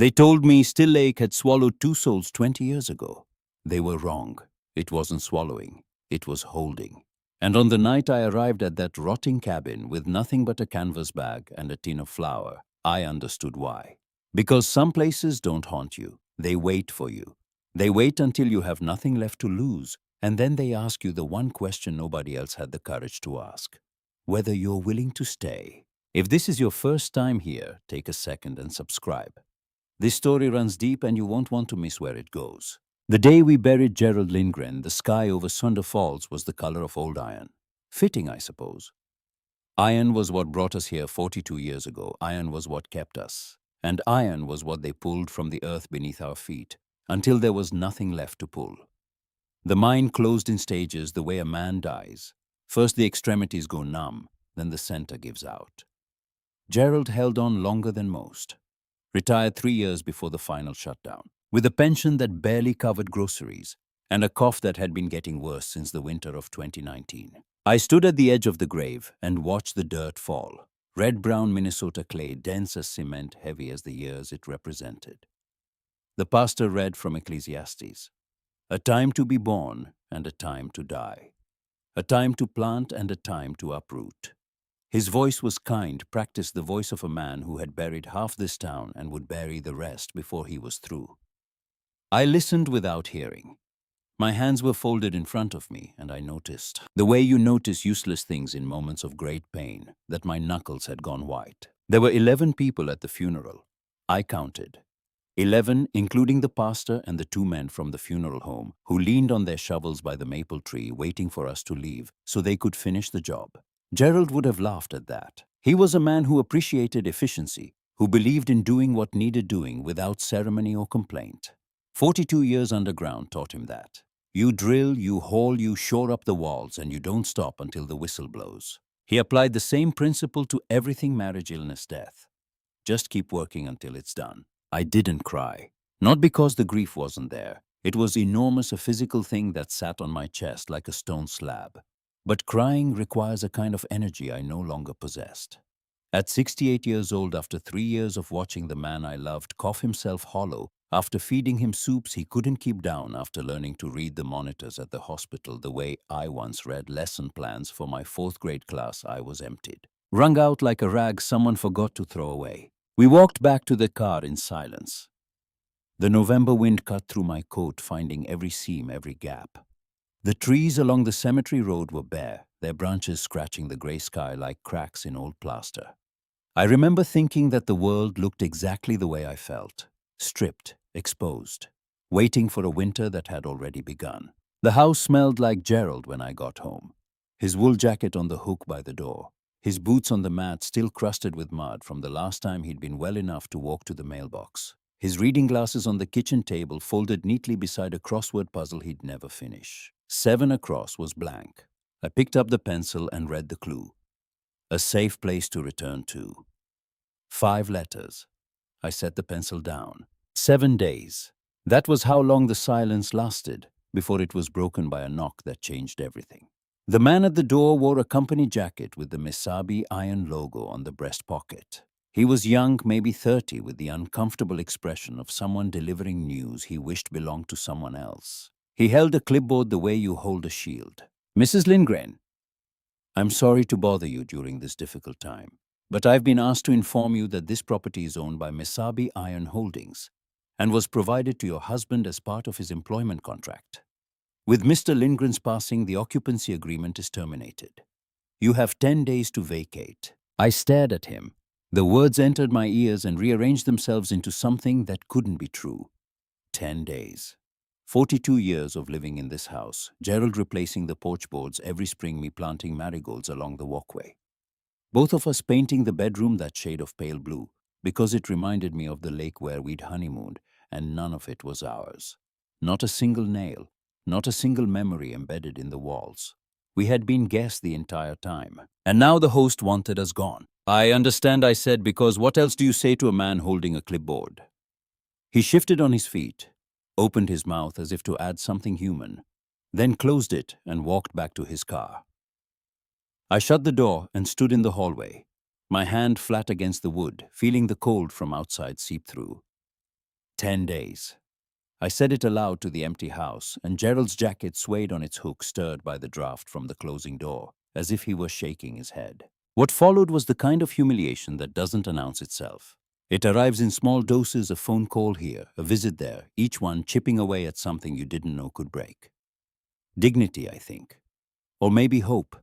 They told me Still Lake had swallowed two souls 20 years ago. They were wrong. It wasn't swallowing. It was holding. And on the night I arrived at that rotting cabin with nothing but a canvas bag and a tin of flour, I understood why. Because some places don't haunt you. They wait for you. They wait until you have nothing left to lose, and then they ask you the one question nobody else had the courage to ask: whether you're willing to stay. If this is your first time here, take a second and subscribe. This story runs deep and you won't want to miss where it goes. The day we buried Gerald Lindgren, the sky over Sunder Falls was the color of old iron. Fitting, I suppose. Iron was what brought us here 42 years ago. Iron was what kept us. And iron was what they pulled from the earth beneath our feet, until there was nothing left to pull. The mind closed in stages the way a man dies. First the extremities go numb, then the center gives out. Gerald held on longer than most. Retired 3 years before the final shutdown, with a pension that barely covered groceries and a cough that had been getting worse since the winter of 2019. I stood at the edge of the grave and watched the dirt fall. Red-brown Minnesota clay, dense as cement, heavy as the years it represented. The pastor read from Ecclesiastes: "A time to be born and a time to die. A time to plant and a time to uproot." His voice was kind, practiced the voice of a man who had buried half this town and would bury the rest before he was through. I listened without hearing. My hands were folded in front of me, and I noticed, the way you notice useless things in moments of great pain, that my knuckles had gone white. There were 11 people at the funeral. I counted. 11, including the pastor and the 2 men from the funeral home who leaned on their shovels by the maple tree waiting for us to leave so they could finish the job. Gerald would have laughed at that. He was a man who appreciated efficiency, who believed in doing what needed doing without ceremony or complaint. 42 years underground taught him that. You drill, you haul, you shore up the walls, and you don't stop until the whistle blows. He applied the same principle to everything: marriage, illness, death. Just keep working until it's done. I didn't cry. Not because the grief wasn't there. It was enormous, a physical thing that sat on my chest like a stone slab. But crying requires a kind of energy I no longer possessed. At 68 years old, after 3 years of watching the man I loved cough himself hollow, after feeding him soups he couldn't keep down, after learning to read the monitors at the hospital the way I once read lesson plans for my 4th grade class, I was emptied. Wrung out like a rag someone forgot to throw away. We walked back to the car in silence. The November wind cut through my coat, finding every seam, every gap. The trees along the cemetery road were bare, their branches scratching the gray sky like cracks in old plaster. I remember thinking that the world looked exactly the way I felt: stripped, exposed, waiting for a winter that had already begun. The house smelled like Gerald when I got home. His wool jacket on the hook by the door, his boots on the mat still crusted with mud from the last time he'd been well enough to walk to the mailbox. His reading glasses on the kitchen table folded neatly beside a crossword puzzle he'd never finish. 7 across was blank. I picked up the pencil and read the clue: a safe place to return to. 5 letters. I set the pencil down. 7 days. That was how long the silence lasted before it was broken by a knock that changed everything. The man at the door wore a company jacket with the Misabi Iron logo on the breast pocket. He was young, maybe 30, with the uncomfortable expression of someone delivering news he wished belonged to someone else. He held a clipboard the way you hold a shield. "Mrs. Lindgren, I'm sorry to bother you during this difficult time, but I've been asked to inform you that this property is owned by Misabi Iron Holdings and was provided to your husband as part of his employment contract. With Mr. Lindgren's passing, the occupancy agreement is terminated. You have 10 days to vacate." I stared at him. The words entered my ears and rearranged themselves into something that couldn't be true. 10 days. 42 years of living in this house, Gerald replacing the porch boards every spring, me planting marigolds along the walkway. Both of us painting the bedroom that shade of pale blue, because it reminded me of the lake where we'd honeymooned, and none of it was ours. Not a single nail, not a single memory embedded in the walls. We had been guests the entire time, and now the host wanted us gone. "I understand," I said, "because what else do you say to a man holding a clipboard?" He shifted on his feet, opened his mouth as if to add something human, then closed it and walked back to his car. I shut the door and stood in the hallway, my hand flat against the wood, feeling the cold from outside seep through. 10 days. I said it aloud to the empty house, and Gerald's jacket swayed on its hook, stirred by the draft from the closing door, as if he were shaking his head. What followed was the kind of humiliation that doesn't announce itself. It arrives in small doses, a phone call here, a visit there, each one chipping away at something you didn't know could break. Dignity, I think. Or maybe hope.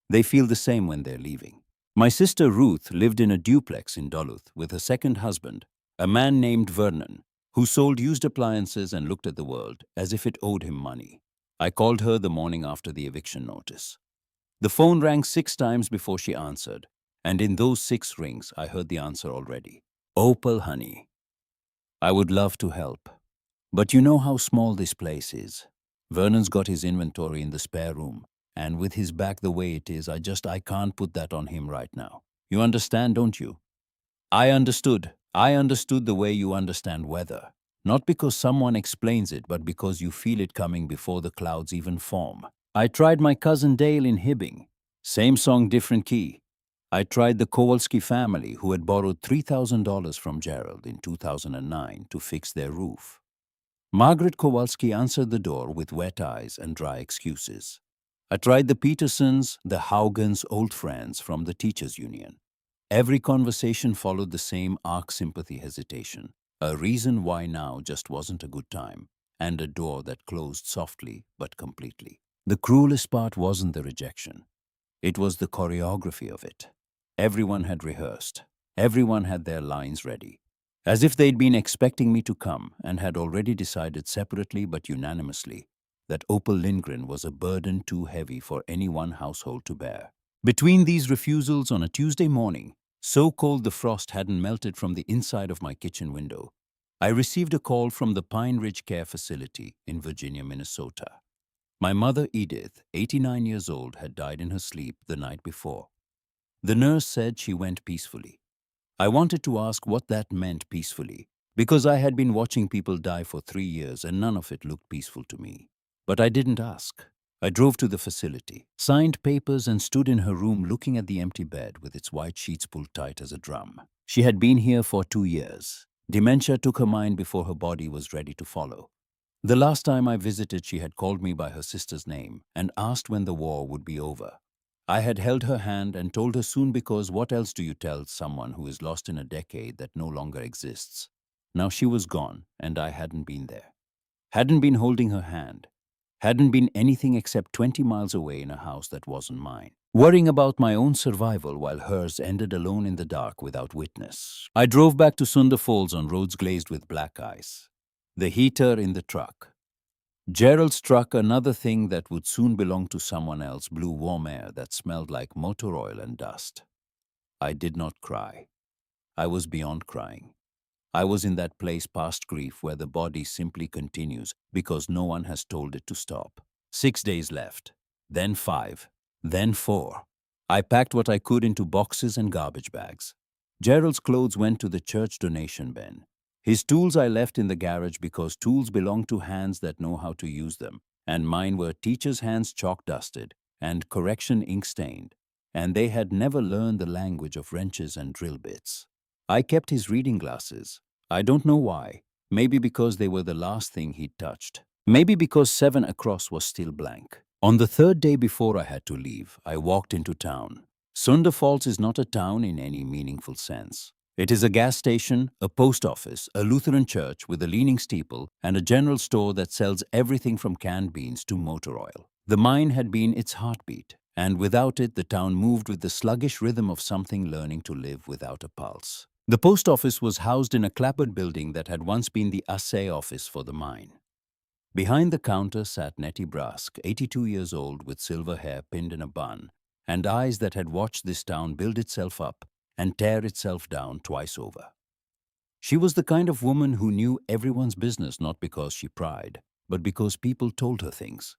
They feel the same when they're leaving. My sister Ruth lived in a duplex in Duluth with her second husband, a man named Vernon, who sold used appliances and looked at the world as if it owed him money. I called her the morning after the eviction notice. The phone rang 6 times before she answered, and in those 6 rings I heard the answer already. Opal, honey. I would love to help, but you know how small this place is. Vernon's got his inventory in the spare room, and with his back the way it is, I can't put that on him right now. You understand, don't you? I understood. I understood the way you understand weather. Not because someone explains it, but because you feel it coming before the clouds even form. I tried my cousin Dahl in Hibbing. Same song, different key. I tried the Kowalski family, who had borrowed $3,000 from Gerald in 2009 to fix their roof. Margaret Kowalski answered the door with wet eyes and dry excuses. I tried the Petersons, the Haugans, old friends from the teachers' union. Every conversation followed the same arc sympathy hesitation, a reason why now just wasn't a good time, and a door that closed softly but completely. The cruelest part wasn't the rejection. It was the choreography of it. Everyone had rehearsed. Everyone had their lines ready. As if they'd been expecting me to come and had already decided separately but unanimously that Opal Lindgren was a burden too heavy for any one household to bear. Between these refusals on a Tuesday morning, so cold the frost hadn't melted from the inside of my kitchen window, I received a call from the Pine Ridge Care Facility in Virginia, Minnesota. My mother, Edith, 89 years old, had died in her sleep the night before. The nurse said she went peacefully. I wanted to ask what that meant, peacefully, because I had been watching people die for 3 years and none of it looked peaceful to me. But I didn't ask. I drove to the facility, signed papers, and stood in her room looking at the empty bed with its white sheets pulled tight as a drum. She had been here for 2 years. Dementia took her mind before her body was ready to follow. The last time I visited, she had called me by her sister's name and asked when the war would be over. I had held her hand and told her soon, because what else do you tell someone who is lost in a decade that no longer exists? Now she was gone, and I hadn't been there. Hadn't been holding her hand. Hadn't been anything except 20 miles away in a house that wasn't mine, worrying about my own survival while hers ended alone in the dark without witness. I drove back to Sunda Falls on roads glazed with black ice. The heater in the truck. Gerald's truck, another thing that would soon belong to someone else, blew warm air that smelled like motor oil and dust. I did not cry. I was beyond crying. I was in that place past grief where the body simply continues because no one has told it to stop. 6 days left, then 5, then 4. I packed what I could into boxes and garbage bags. Gerald's clothes went to the church donation bin. His tools I left in the garage because tools belong to hands that know how to use them, and mine were teachers' hands chalk dusted and correction ink stained, and they had never learned the language of wrenches and drill bits. I kept his reading glasses. I don't know why. Maybe because they were the last thing he'd touched. Maybe because 7 across was still blank. On the 3rd day before I had to leave, I walked into town. Sunda Falls is not a town in any meaningful sense. It is a gas station, a post office, a Lutheran church with a leaning steeple, and a general store that sells everything from canned beans to motor oil. The mine had been its heartbeat, and without it the town moved with the sluggish rhythm of something learning to live without a pulse. The post office was housed in a clapboard building that had once been the assay office for the mine. Behind the counter sat Nettie Brask, 82 years old, with silver hair pinned in a bun, and eyes that had watched this town build itself up and tear itself down twice over. She was the kind of woman who knew everyone's business, not because she pried, but because people told her things.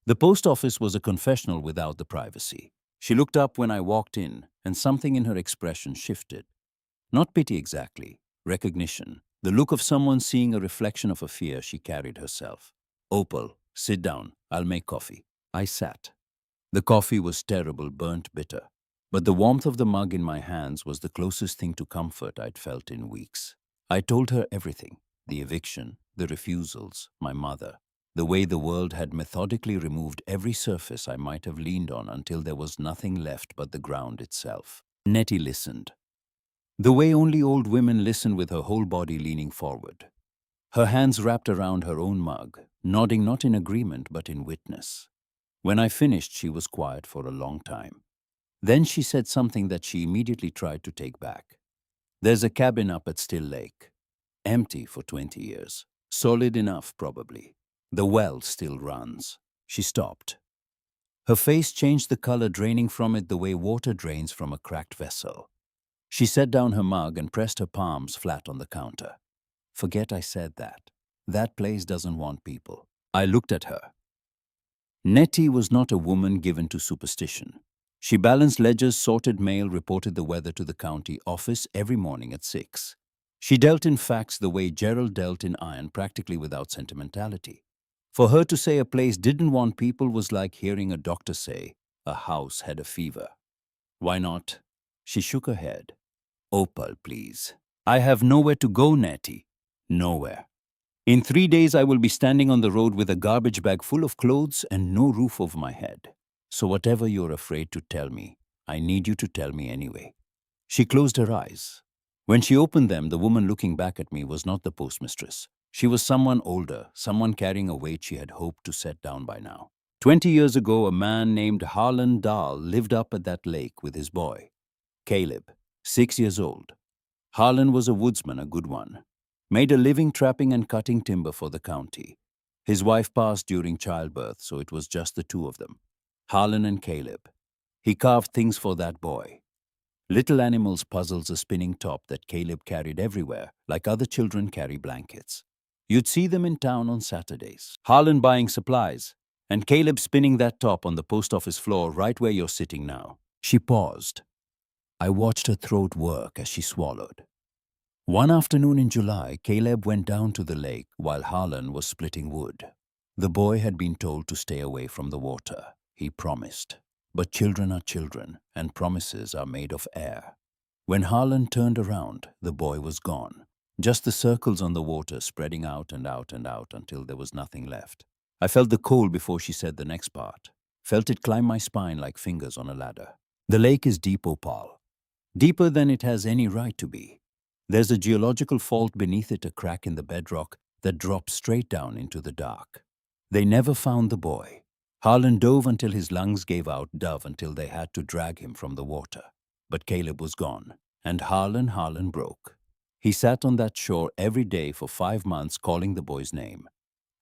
The post office was a confessional without the privacy. She looked up when I walked in, and something in her expression shifted. Not pity exactly, recognition, the look of someone seeing a reflection of a fear she carried herself. Opal, sit down, I'll make coffee. I sat. The coffee was terrible, burnt bitter, but the warmth of the mug in my hands was the closest thing to comfort I'd felt in weeks. I told her everything. The eviction, the refusals, my mother, the way the world had methodically removed every surface I might have leaned on until there was nothing left but the ground itself. Nettie listened. The way only old women listen, with her whole body leaning forward. Her hands wrapped around her own mug, nodding not in agreement but in witness. When I finished, she was quiet for a long time. Then she said something that she immediately tried to take back. "There's a cabin up at Still Lake. Empty for 20 years. Solid enough, probably. The well still runs." She stopped. Her face changed the color draining from it the way water drains from a cracked vessel. She set down her mug and pressed her palms flat on the counter. "Forget I said that. That place doesn't want people." I looked at her. Nettie was not a woman given to superstition. She balanced ledgers, sorted mail, reported the weather to the county office every morning at 6. She dealt in facts the way Gerald dealt in iron, practically without sentimentality. For her to say a place didn't want people was like hearing a doctor say a house had a fever. "Why not?" She shook her head. "Opal, please. I have nowhere to go, Nettie. Nowhere. In 3 days I will be standing on the road with a garbage bag full of clothes and no roof over my head. So whatever you're afraid to tell me, I need you to tell me anyway." She closed her eyes. When she opened them, the woman looking back at me was not the postmistress. She was someone older, someone carrying a weight she had hoped to set down by now. 20 years ago, a man named Harlan Dahl lived up at that lake with his boy, Caleb, 6 years old. Harlan was a woodsman, a good one. Made a living trapping and cutting timber for the county. His wife passed during childbirth, so it was just the two of them, Harlan and Caleb. He carved things for that boy. Little animals, puzzles, a spinning top that Caleb carried everywhere, like other children carry blankets. You'd see them in town on Saturdays. Harlan buying supplies, and Caleb spinning that top on the post office floor right where you're sitting now. She paused. I watched her throat work as she swallowed. One afternoon in July, Caleb went down to the lake while Harlan was splitting wood. The boy had been told to stay away from the water. He promised. But children are children, and promises are made of air. When Harlan turned around, the boy was gone. Just the circles on the water spreading out and out and out until there was nothing left. I felt the cold before she said the next part. Felt it climb my spine like fingers on a ladder. The lake is deep, Opal. Deeper than it has any right to be. There's a geological fault beneath it, a crack in the bedrock that drops straight down into the dark. They never found the boy. Harlan dove until his lungs gave out, dove until they had to drag him from the water. But Caleb was gone, and Harlan broke. He sat on that shore every day for 5 months calling the boy's name.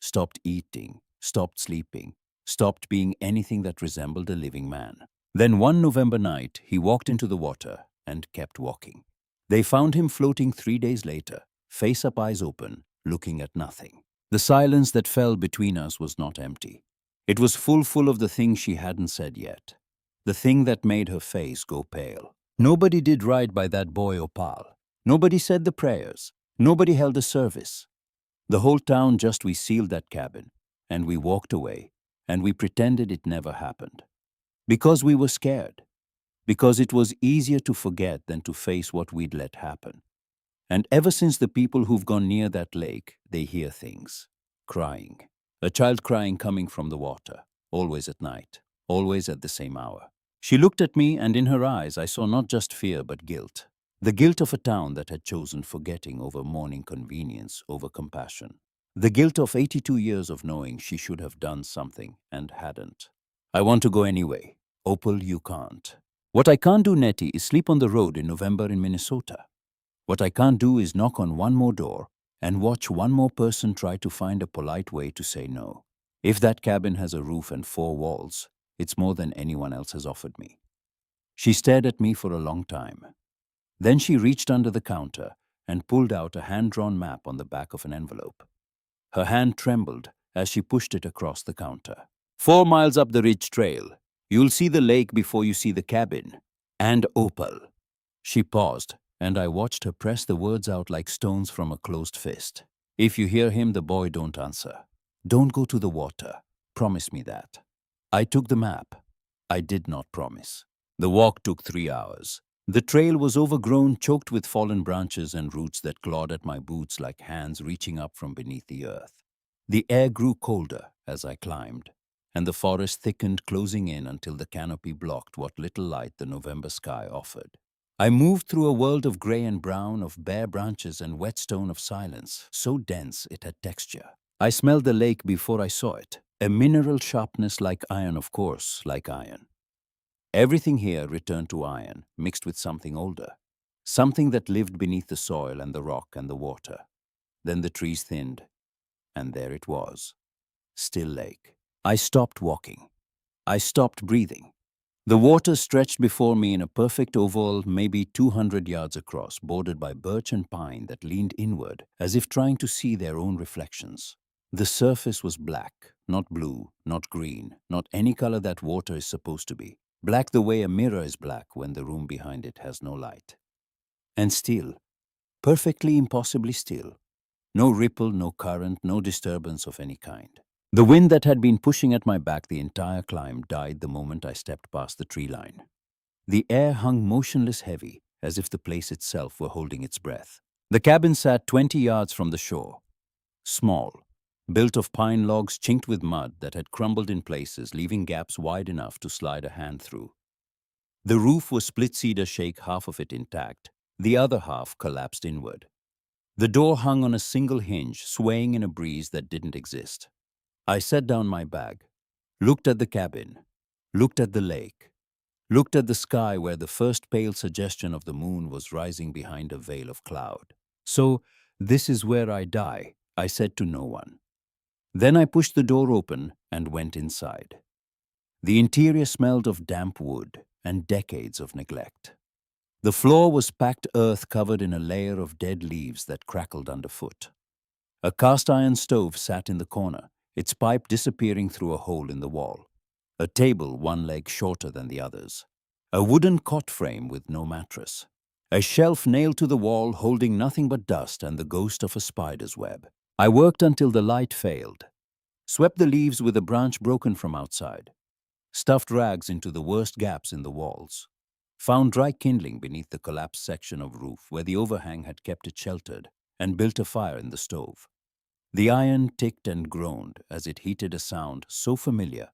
Stopped eating, stopped sleeping, stopped being anything that resembled a living man. Then one November night, he walked into the water and kept walking. They found him floating 3 days later, face up, eyes open, looking at nothing. The silence that fell between us was not empty. It was full of the thing she hadn't said yet. The thing that made her face go pale. Nobody did right by that boy, Opal. Nobody said the prayers. Nobody held a service. The whole town just we sealed that cabin, and we walked away, and we pretended it never happened. Because we were scared. Because it was easier to forget than to face what we'd let happen. And ever since, the people who've gone near that lake, they hear things. Crying. A child crying coming from the water. Always at night. Always at the same hour. She looked at me, and in her eyes I saw not just fear but guilt. The guilt of a town that had chosen forgetting over mourning, convenience over compassion. The guilt of 82 years of knowing she should have done something and hadn't. I want to go anyway. Opal, you can't. What I can't do, Nettie, is sleep on the road in November in Minnesota. What I can't do is knock on one more door and watch one more person try to find a polite way to say no. If that cabin has a roof and 4 walls, it's more than anyone else has offered me. She stared at me for a long time. Then she reached under the counter and pulled out a hand-drawn map on the back of an envelope. Her hand trembled as she pushed it across the counter. 4 miles up the ridge trail. You'll see the lake before you see the cabin. And Opal. She paused, and I watched her press the words out like stones from a closed fist. If you hear him, the boy, don't answer. Don't go to the water. Promise me that. I took the map. I did not promise. The walk took 3 hours. The trail was overgrown, choked with fallen branches and roots that clawed at my boots like hands reaching up from beneath the earth. The air grew colder as I climbed, and the forest thickened, closing in until the canopy blocked what little light the November sky offered. I moved through a world of gray and brown, of bare branches and whetstone of silence, so dense it had texture. I smelled the lake before I saw it, a mineral sharpness like iron, of course, like iron. Everything here returned to iron, mixed with something older, something that lived beneath the soil and the rock and the water. Then the trees thinned, and there it was, still lake. I stopped walking. I stopped breathing. The water stretched before me in a perfect oval, maybe 200 yards across, bordered by birch and pine that leaned inward, as if trying to see their own reflections. The surface was black, not blue, not green, not any color that water is supposed to be. Black the way a mirror is black when the room behind it has no light. And still, perfectly impossibly still. No ripple, no current, no disturbance of any kind. The wind that had been pushing at my back the entire climb died the moment I stepped past the tree line. The air hung motionless heavy, as if the place itself were holding its breath. The cabin sat 20 yards from the shore. Small, built of pine logs chinked with mud that had crumbled in places, leaving gaps wide enough to slide a hand through. The roof was split cedar shake, half of it intact, the other half collapsed inward. The door hung on a single hinge, swaying in a breeze that didn't exist. I set down my bag, looked at the cabin, looked at the lake, looked at the sky where the first pale suggestion of the moon was rising behind a veil of cloud. So, this is where I die, I said to no one. Then I pushed the door open and went inside. The interior smelled of damp wood and decades of neglect. The floor was packed earth covered in a layer of dead leaves that crackled underfoot. A cast-iron stove sat in the corner, its pipe disappearing through a hole in the wall. A table one leg shorter than the others. A wooden cot frame with no mattress. A shelf nailed to the wall holding nothing but dust and the ghost of a spider's web. I worked until the light failed. Swept the leaves with a branch broken from outside. Stuffed rags into the worst gaps in the walls. Found dry kindling beneath the collapsed section of roof where the overhang had kept it sheltered, and built a fire in the stove. The iron ticked and groaned as it heated, a sound so familiar.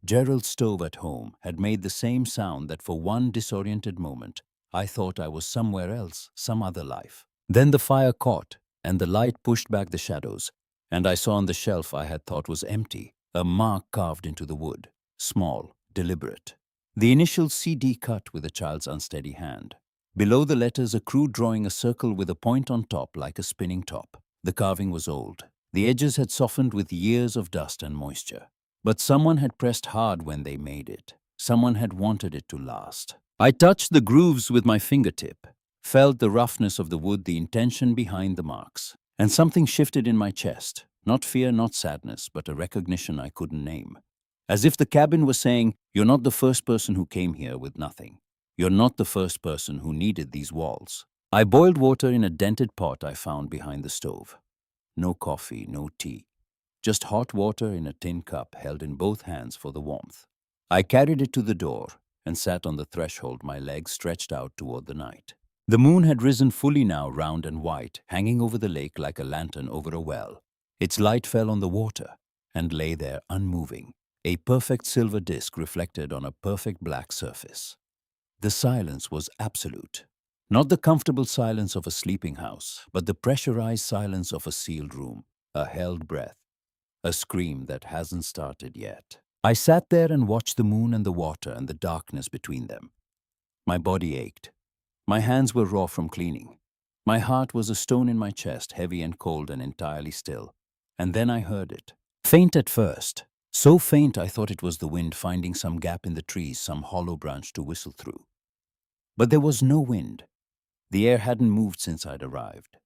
Gerald's stove at home had made the same sound that for one disoriented moment I thought I was somewhere else, some other life. Then the fire caught, and the light pushed back the shadows, and I saw on the shelf I had thought was empty, a mark carved into the wood, small, deliberate. The initial CD cut with a child's unsteady hand. Below the letters, a crude drawing a circle with a point on top like a spinning top. The carving was old. The edges had softened with years of dust and moisture. But someone had pressed hard when they made it. Someone had wanted it to last. I touched the grooves with my fingertip, felt the roughness of the wood, the intention behind the marks. And something shifted in my chest. Not fear, not sadness, but a recognition I couldn't name. As if the cabin was saying, "You're not the first person who came here with nothing. You're not the first person who needed these walls." I boiled water in a dented pot I found behind the stove. No coffee, no tea. Just hot water in a tin cup held in both hands for the warmth. I carried it to the door and sat on the threshold, my legs stretched out toward the night. The moon had risen fully now, round and white, hanging over the lake like a lantern over a well. Its light fell on the water and lay there unmoving, a perfect silver disk reflected on a perfect black surface. The silence was absolute. Not the comfortable silence of a sleeping house, but the pressurized silence of a sealed room, a held breath, a scream that hasn't started yet. I sat there and watched the moon and the water and the darkness between them. My body ached. My hands were raw from cleaning. My heart was a stone in my chest, heavy and cold and entirely still. And then I heard it. Faint at first. So faint I thought it was the wind finding some gap in the trees, some hollow branch to whistle through. But there was no wind. The air hadn't moved since I'd arrived.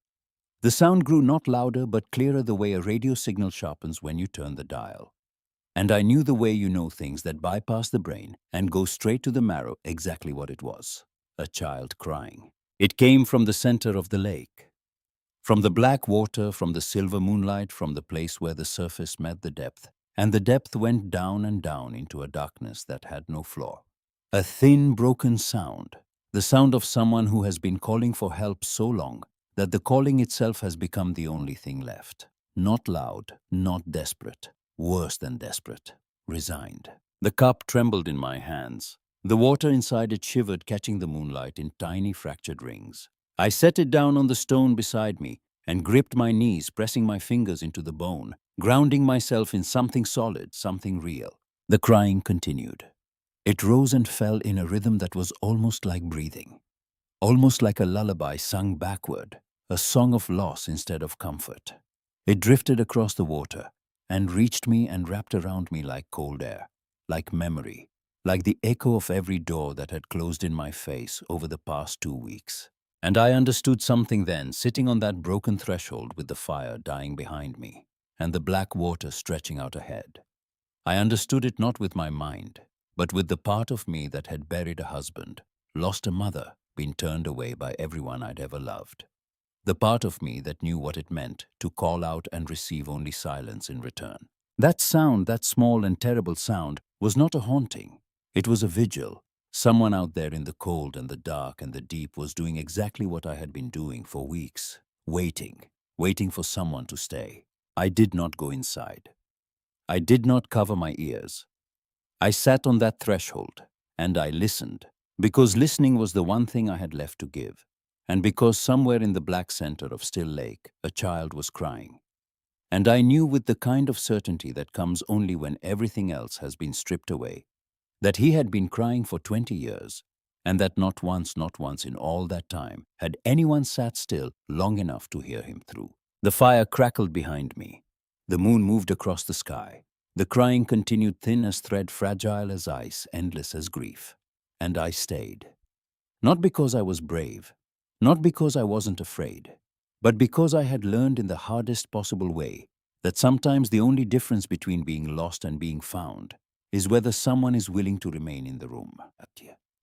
The sound grew not louder but clearer, the way a radio signal sharpens when you turn the dial. And I knew the way you know things that bypass the brain and go straight to the marrow, exactly what it was. A child crying. It came from the center of the lake. From the black water, from the silver moonlight, from the place where the surface met the depth, and the depth went down and down into a darkness that had no floor. A thin, broken sound, The sound of someone who has been calling for help so long that the calling itself has become the only thing left. Not loud, not desperate, worse than desperate, resigned. The cup trembled in my hands. The water inside it shivered, catching the moonlight in tiny fractured rings. I set it down on the stone beside me and gripped my knees, pressing my fingers into the bone, grounding myself in something solid, something real. The crying continued. It rose and fell in a rhythm that was almost like breathing, almost like a lullaby sung backward, a song of loss instead of comfort. It drifted across the water and reached me and wrapped around me like cold air, like memory, like the echo of every door that had closed in my face over the past 2 weeks. And I understood something then, sitting on that broken threshold with the fire dying behind me and the black water stretching out ahead. I understood it not with my mind, but with the part of me that had buried a husband, lost a mother, been turned away by everyone I'd ever loved. The part of me that knew what it meant to call out and receive only silence in return. That sound, that small and terrible sound, was not a haunting. It was a vigil. Someone out there in the cold and the dark and the deep was doing exactly what I had been doing for weeks. Waiting for someone to stay. I did not go inside. I did not cover my ears. I sat on that threshold, and I listened, because listening was the one thing I had left to give, and because somewhere in the black center of Still Lake, a child was crying. And I knew with the kind of certainty that comes only when everything else has been stripped away, that he had been crying for 20 years, and that not once in all that time had anyone sat still long enough to hear him through. The fire crackled behind me. The moon moved across the sky. The crying continued, thin as thread, fragile as ice, endless as grief. And I stayed. Not because I was brave, not because I wasn't afraid, but because I had learned in the hardest possible way that sometimes the only difference between being lost and being found is whether someone is willing to remain in the room.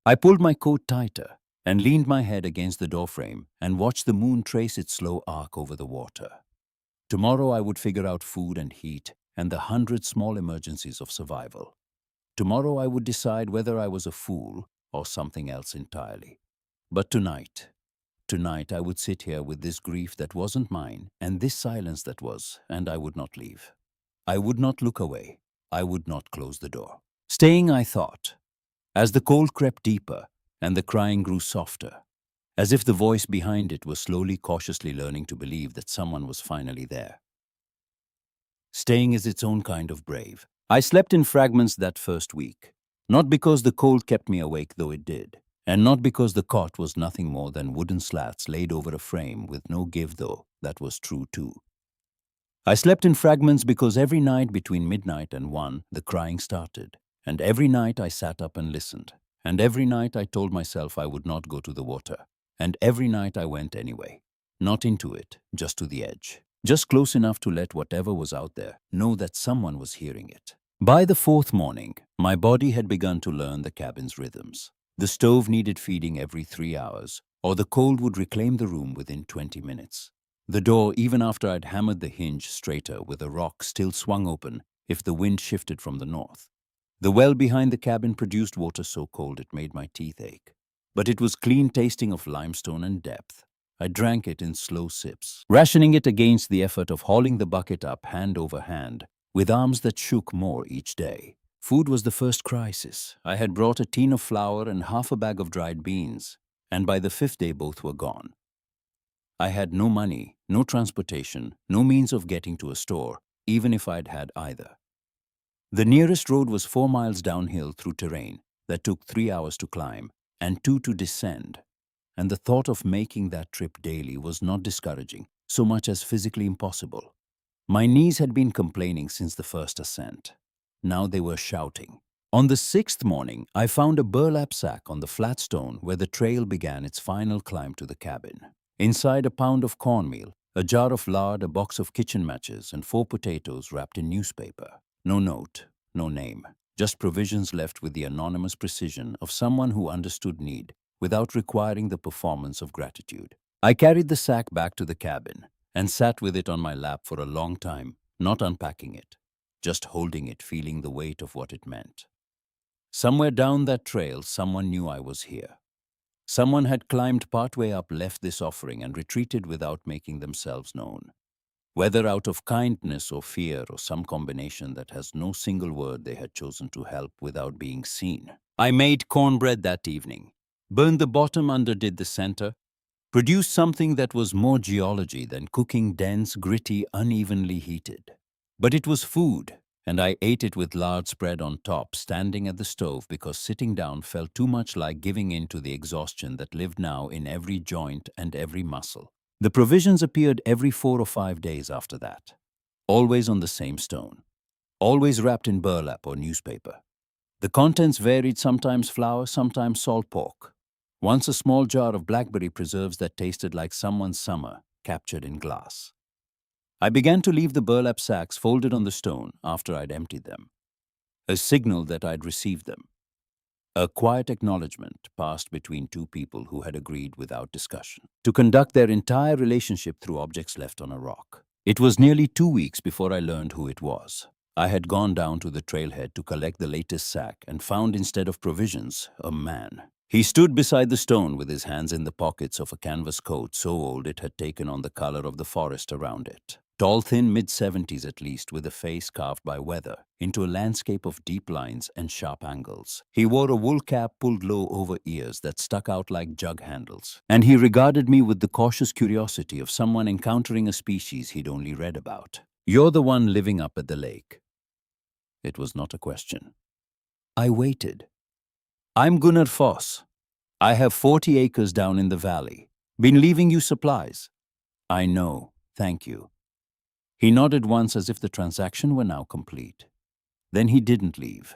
I pulled my coat tighter and leaned my head against the doorframe and watched the moon trace its slow arc over the water. Tomorrow I would figure out food and heat and the 100 small emergencies of survival. Tomorrow I would decide whether I was a fool or something else entirely. But tonight I would sit here with this grief that wasn't mine and this silence that was, and I would not leave. I would not look away. I would not close the door. Staying, I thought, as the cold crept deeper and the crying grew softer, as if the voice behind it was slowly, cautiously learning to believe that someone was finally there. Staying is its own kind of brave. I slept in fragments that first week, not because the cold kept me awake, though it did, and not because the cot was nothing more than wooden slats laid over a frame with no give, though that was true too. I slept in fragments because every night between midnight and 1, the crying started, and every night I sat up and listened, and every night I told myself I would not go to the water, and every night I went anyway, not into it, just to the edge, just close enough to let whatever was out there know that someone was hearing it. By the 4th morning, my body had begun to learn the cabin's rhythms. The stove needed feeding every 3 hours, or the cold would reclaim the room within 20 minutes. The door, even after I'd hammered the hinge straighter with a rock, still swung open if the wind shifted from the north. The well behind the cabin produced water so cold it made my teeth ache. But it was clean, tasting of limestone and depth. I drank it in slow sips, rationing it against the effort of hauling the bucket up hand over hand, with arms that shook more each day. Food was the first crisis. I had brought a tin of flour and half a bag of dried beans, and by the 5th day both were gone. I had no money, no transportation, no means of getting to a store, even if I'd had either. The nearest road was 4 miles downhill through terrain that took 3 hours to climb and 2 to descend, and the thought of making that trip daily was not discouraging so much as physically impossible. My knees had been complaining since the first ascent. Now they were shouting. On the 6th morning, I found a burlap sack on the flat stone where the trail began its final climb to the cabin. Inside, a pound of cornmeal, a jar of lard, a box of kitchen matches, and 4 potatoes wrapped in newspaper. No note, no name, just provisions left with the anonymous precision of someone who understood need without requiring the performance of gratitude. I carried the sack back to the cabin and sat with it on my lap for a long time, not unpacking it, just holding it, feeling the weight of what it meant. Somewhere down that trail, someone knew I was here. Someone had climbed partway up, left this offering, and retreated without making themselves known. Whether out of kindness or fear or some combination that has no single word, they had chosen to help without being seen. I made cornbread that evening, burned the bottom, underdid the center, produced something that was more geology than cooking, dense, gritty, unevenly heated. But it was food, and I ate it with lard spread on top, standing at the stove because sitting down felt too much like giving in to the exhaustion that lived now in every joint and every muscle. The provisions appeared every 4 or 5 days after that, always on the same stone, always wrapped in burlap or newspaper. The contents varied, sometimes flour, sometimes salt pork. Once a small jar of blackberry preserves that tasted like someone's summer, captured in glass. I began to leave the burlap sacks folded on the stone after I'd emptied them, a signal that I'd received them. A quiet acknowledgement passed between two people who had agreed without discussion to conduct their entire relationship through objects left on a rock. It was nearly 2 weeks before I learned who it was. I had gone down to the trailhead to collect the latest sack and found, instead of provisions, a man. He stood beside the stone with his hands in the pockets of a canvas coat so old it had taken on the color of the forest around it. Tall, thin, mid-70s at least, with a face carved by weather into a landscape of deep lines and sharp angles. He wore a wool cap pulled low over ears that stuck out like jug handles, and he regarded me with the cautious curiosity of someone encountering a species he'd only read about. "You're the one living up at the lake." It was not a question. I waited. "I'm Gunnar Foss. I have 40 acres down in the valley. Been leaving you supplies." "I know, thank you." He nodded once as if the transaction were now complete. Then he didn't leave.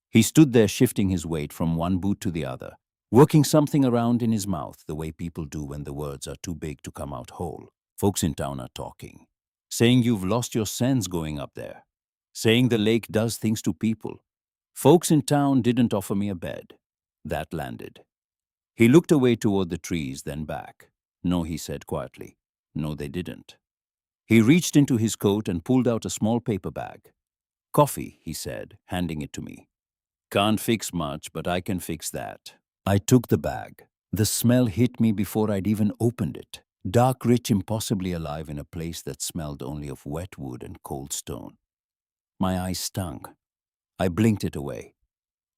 He stood there, shifting his weight from one boot to the other, working something around in his mouth the way people do when the words are too big to come out whole. "Folks in town are talking, saying you've lost your sense going up there, saying the lake does things to people. Folks in town didn't offer me a bed." That landed. He looked away toward the trees, then back. "No," he said quietly. "No, they didn't." He reached into his coat and pulled out a small paper bag. "Coffee," he said, handing it to me. "Can't fix much, but I can fix that." I took the bag. The smell hit me before I'd even opened it. Dark, rich, impossibly alive in a place that smelled only of wet wood and cold stone. My eyes stung. I blinked it away.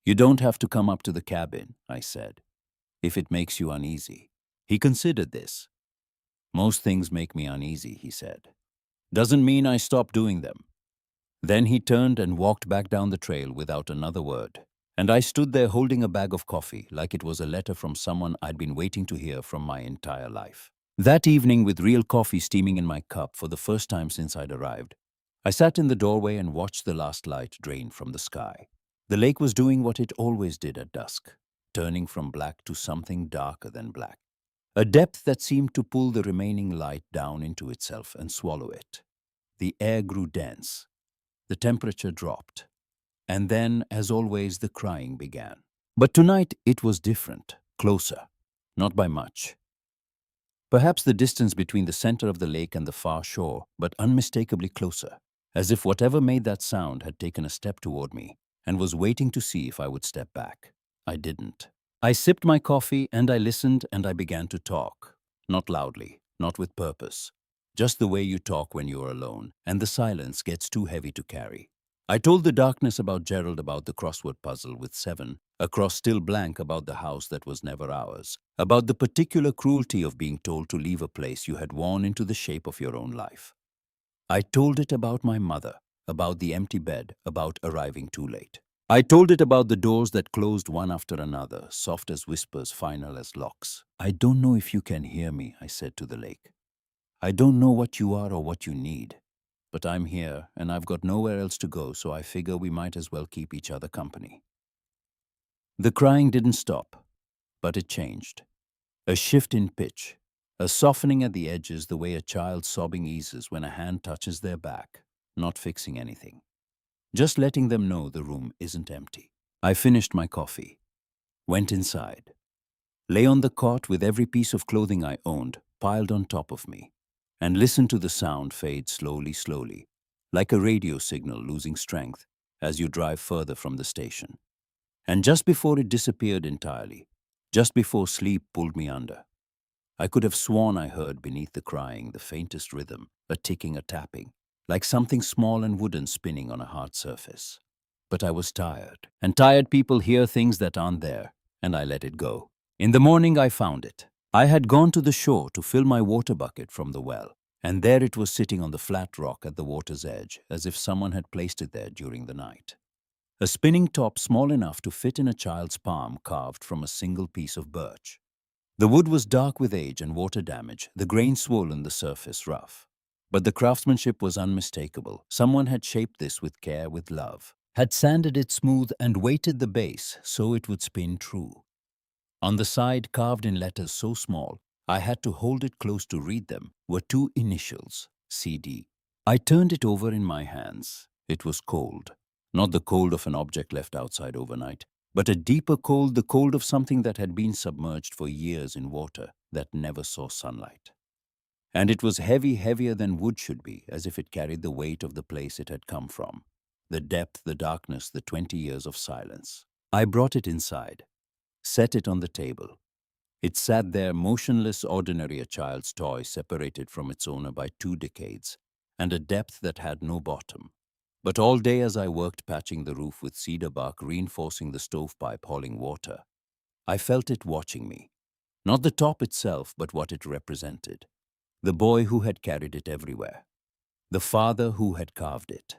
"You don't have to come up to the cabin," I said, "if it makes you uneasy." He considered this. "Most things make me uneasy," he said. "Doesn't mean I stop doing them." Then he turned and walked back down the trail without another word. And I stood there holding a bag of coffee like it was a letter from someone I'd been waiting to hear from my entire life. That evening, with real coffee steaming in my cup for the first time since I'd arrived, I sat in the doorway and watched the last light drain from the sky. The lake was doing what it always did at dusk, turning from black to something darker than black. A depth that seemed to pull the remaining light down into itself and swallow it. The air grew dense. The temperature dropped. And then, as always, the crying began. But tonight it was different, closer, not by much. Perhaps the distance between the center of the lake and the far shore, but unmistakably closer, as if whatever made that sound had taken a step toward me and was waiting to see if I would step back. I didn't. I sipped my coffee and I listened and I began to talk. Not loudly, not with purpose. Just the way you talk when you're alone and the silence gets too heavy to carry. I told the darkness about Gerald, about the crossword puzzle with 7, a cross still blank, about the house that was never ours, about the particular cruelty of being told to leave a place you had worn into the shape of your own life. I told it about my mother, about the empty bed, about arriving too late. I told it about the doors that closed one after another, soft as whispers, final as locks. "I don't know if you can hear me," I said to the lake. "I don't know what you are or what you need. But I'm here, and I've got nowhere else to go, so I figure we might as well keep each other company." The crying didn't stop, but it changed. A shift in pitch, a softening at the edges, the way a child's sobbing eases when a hand touches their back, not fixing anything, just letting them know the room isn't empty. I finished my coffee, went inside, lay on the cot with every piece of clothing I owned piled on top of me, and listened to the sound fade slowly, slowly, like a radio signal losing strength as you drive further from the station. And just before it disappeared entirely, just before sleep pulled me under. I could have sworn I heard beneath the crying the faintest rhythm, a ticking, a tapping, like something small and wooden spinning on a hard surface. But I was tired, and tired people hear things that aren't there, and I let it go. In the morning I found it. I had gone to the shore to fill my water bucket from the well, and there it was sitting on the flat rock at the water's edge, as if someone had placed it there during the night. A spinning top small enough to fit in a child's palm, carved from a single piece of birch. The wood was dark with age and water damage, the grain swollen, the surface rough. But the craftsmanship was unmistakable. Someone had shaped this with care, with love, had sanded it smooth and weighted the base so it would spin true. On the side, carved in letters so small, I had to hold it close to read them, were two initials, CD. I turned it over in my hands. It was cold. Not the cold of an object left outside overnight, but a deeper cold, the cold of something that had been submerged for years in water that never saw sunlight. And it was heavy, heavier than wood should be, as if it carried the weight of the place it had come from. The depth, the darkness, the 20 years of silence. I brought it inside, set it on the table. It sat there, motionless, ordinary, a child's toy separated from its owner by 2 decades, and a depth that had no bottom. But all day as I worked patching the roof with cedar bark, reinforcing the stovepipe, hauling water, I felt it watching me. Not the top itself, but what it represented. The boy who had carried it everywhere. The father who had carved it.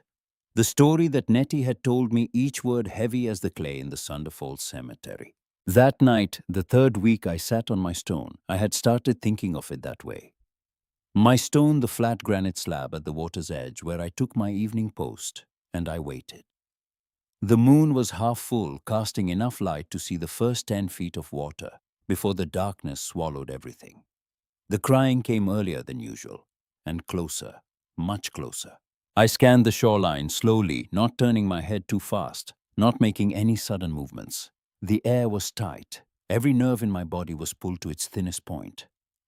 The story that Nettie had told me, each word heavy as the clay in the Sunder Falls cemetery. That night, the 3rd week I sat on my stone, I had started thinking of it that way. My stone, the flat granite slab at the water's edge where I took my evening post, and I waited. The moon was half full, casting enough light to see the first 10 feet of water before the darkness swallowed everything. The crying came earlier than usual, and closer, much closer. I scanned the shoreline slowly, not turning my head too fast, not making any sudden movements. The air was tight. Every nerve in my body was pulled to its thinnest point.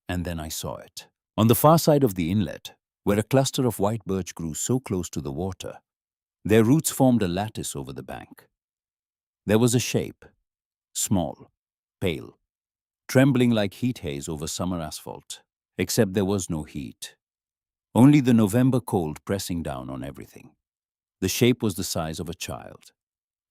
And then I saw it. On the far side of the inlet, where a cluster of white birch grew so close to the water, their roots formed a lattice over the bank. There was a shape, small, pale, trembling like heat haze over summer asphalt, except there was no heat. Only the November cold pressing down on everything. The shape was the size of a child.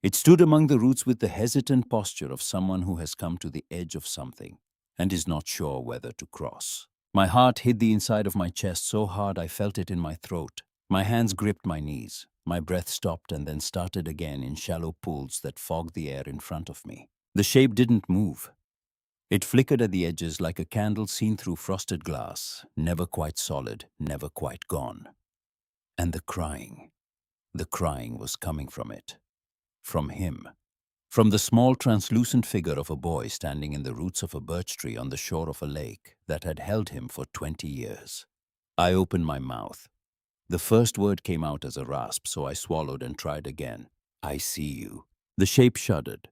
It stood among the roots with the hesitant posture of someone who has come to the edge of something and is not sure whether to cross. My heart hit the inside of my chest so hard I felt it in my throat. My hands gripped my knees. My breath stopped and then started again in shallow pools that fogged the air in front of me. The shape didn't move. It flickered at the edges like a candle seen through frosted glass, never quite solid, never quite gone. And the crying was coming from it. From him. From the small translucent figure of a boy standing in the roots of a birch tree on the shore of a lake that had held him for 20 years. I opened my mouth. The first word came out as a rasp, so I swallowed and tried again. I see you. The shape shuddered.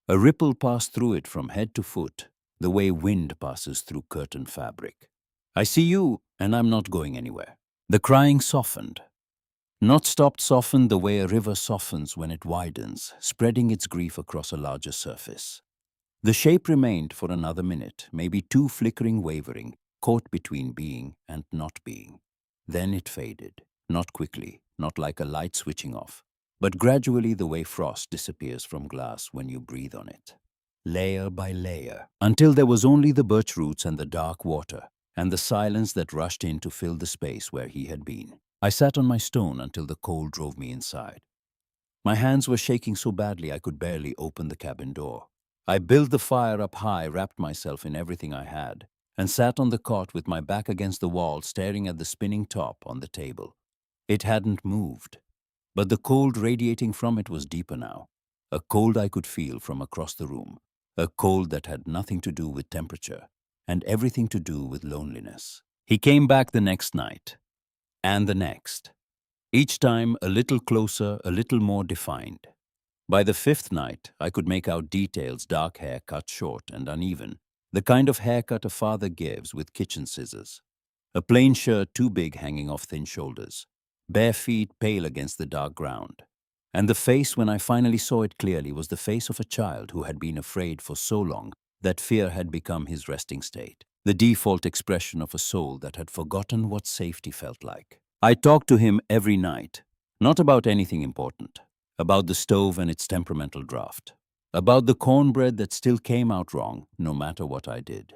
A ripple passed through it from head to foot, the way wind passes through curtain fabric. I see you, and I'm not going anywhere. The crying softened. Not stopped, softened the way a river softens when it widens, spreading its grief across a larger surface. The shape remained for another minute, maybe 2, flickering, wavering, caught between being and not being. Then it faded, not quickly, not like a light switching off, but gradually the way frost disappears from glass when you breathe on it. Layer by layer, until there was only the birch roots and the dark water, and the silence that rushed in to fill the space where he had been. I sat on my stone until the cold drove me inside. My hands were shaking so badly I could barely open the cabin door. I built the fire up high, wrapped myself in everything I had, and sat on the cot with my back against the wall, staring at the spinning top on the table. It hadn't moved, but the cold radiating from it was deeper now, a cold I could feel from across the room, a cold that had nothing to do with temperature and everything to do with loneliness. He came back the next night. And the next. Each time a little closer, a little more defined. By the 5th night, I could make out details: dark hair cut short and uneven, the kind of haircut a father gives with kitchen scissors. A plain shirt too big hanging off thin shoulders. Bare feet pale against the dark ground. And the face, when I finally saw it clearly, was the face of a child who had been afraid for so long that fear had become his resting state, the default expression of a soul that had forgotten what safety felt like. I talked to him every night, not about anything important, about the stove and its temperamental draft, about the cornbread that still came out wrong no matter what I did,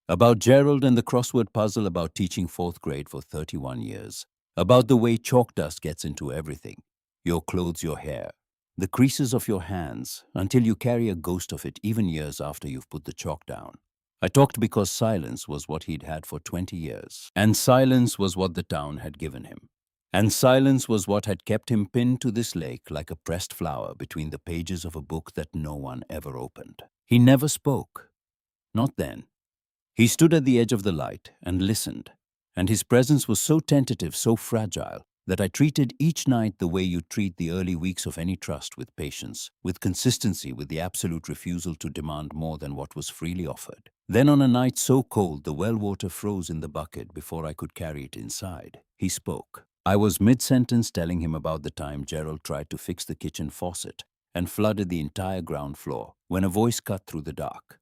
about Gerald and the crossword puzzle about teaching fourth grade for 31 years, about the way chalk dust gets into everything, your clothes, your hair, the creases of your hands, until you carry a ghost of it even years after you've put the chalk down. I talked because silence was what he'd had for 20 years, and silence was what the town had given him. And silence was what had kept him pinned to this lake like a pressed flower between the pages of a book that no one ever opened. He never spoke. Not then. He stood at the edge of the light and listened, and his presence was so tentative, so fragile, that I treated each night the way you treat the early weeks of any trust, with patience, with consistency, with the absolute refusal to demand more than what was freely offered. Then on a night so cold the well water froze in the bucket before I could carry it inside, he spoke. I was mid-sentence telling him about the time Gerald tried to fix the kitchen faucet and flooded the entire ground floor, when a voice cut through the dark.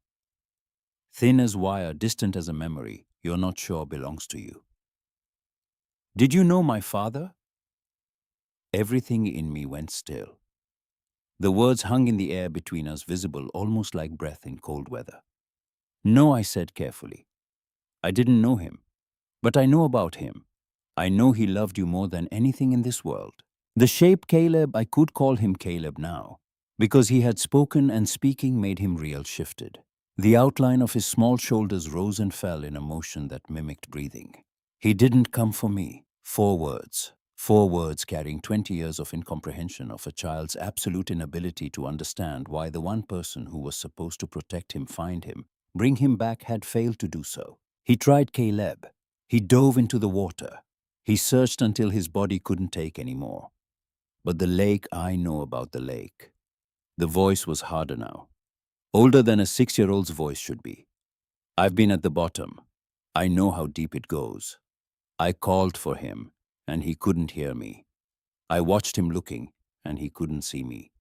Thin as wire, distant as a memory you're not sure belongs to you. Did you know my father? Everything in me went still. The words hung in the air between us, visible almost like breath in cold weather. No, I said carefully. I didn't know him, but I know about him. I know he loved you more than anything in this world. The shape Caleb, I could call him Caleb now, because he had spoken, and speaking made him real, shifted. The outline of his small shoulders rose and fell in a motion that mimicked breathing. He didn't come for me. 4 words. 4 words carrying 20 years of incomprehension, of a child's absolute inability to understand why the one person who was supposed to protect him, find him, bring him back, had failed to do so. He tried Caleb. He dove into the water. He searched until his body couldn't take any more. But the lake, I know about the lake. The voice was harder now. Older than a 6-year-old's voice should be. I've been at the bottom. I know how deep it goes. I called for him, and he couldn't hear me. I watched him looking, and he couldn't see me.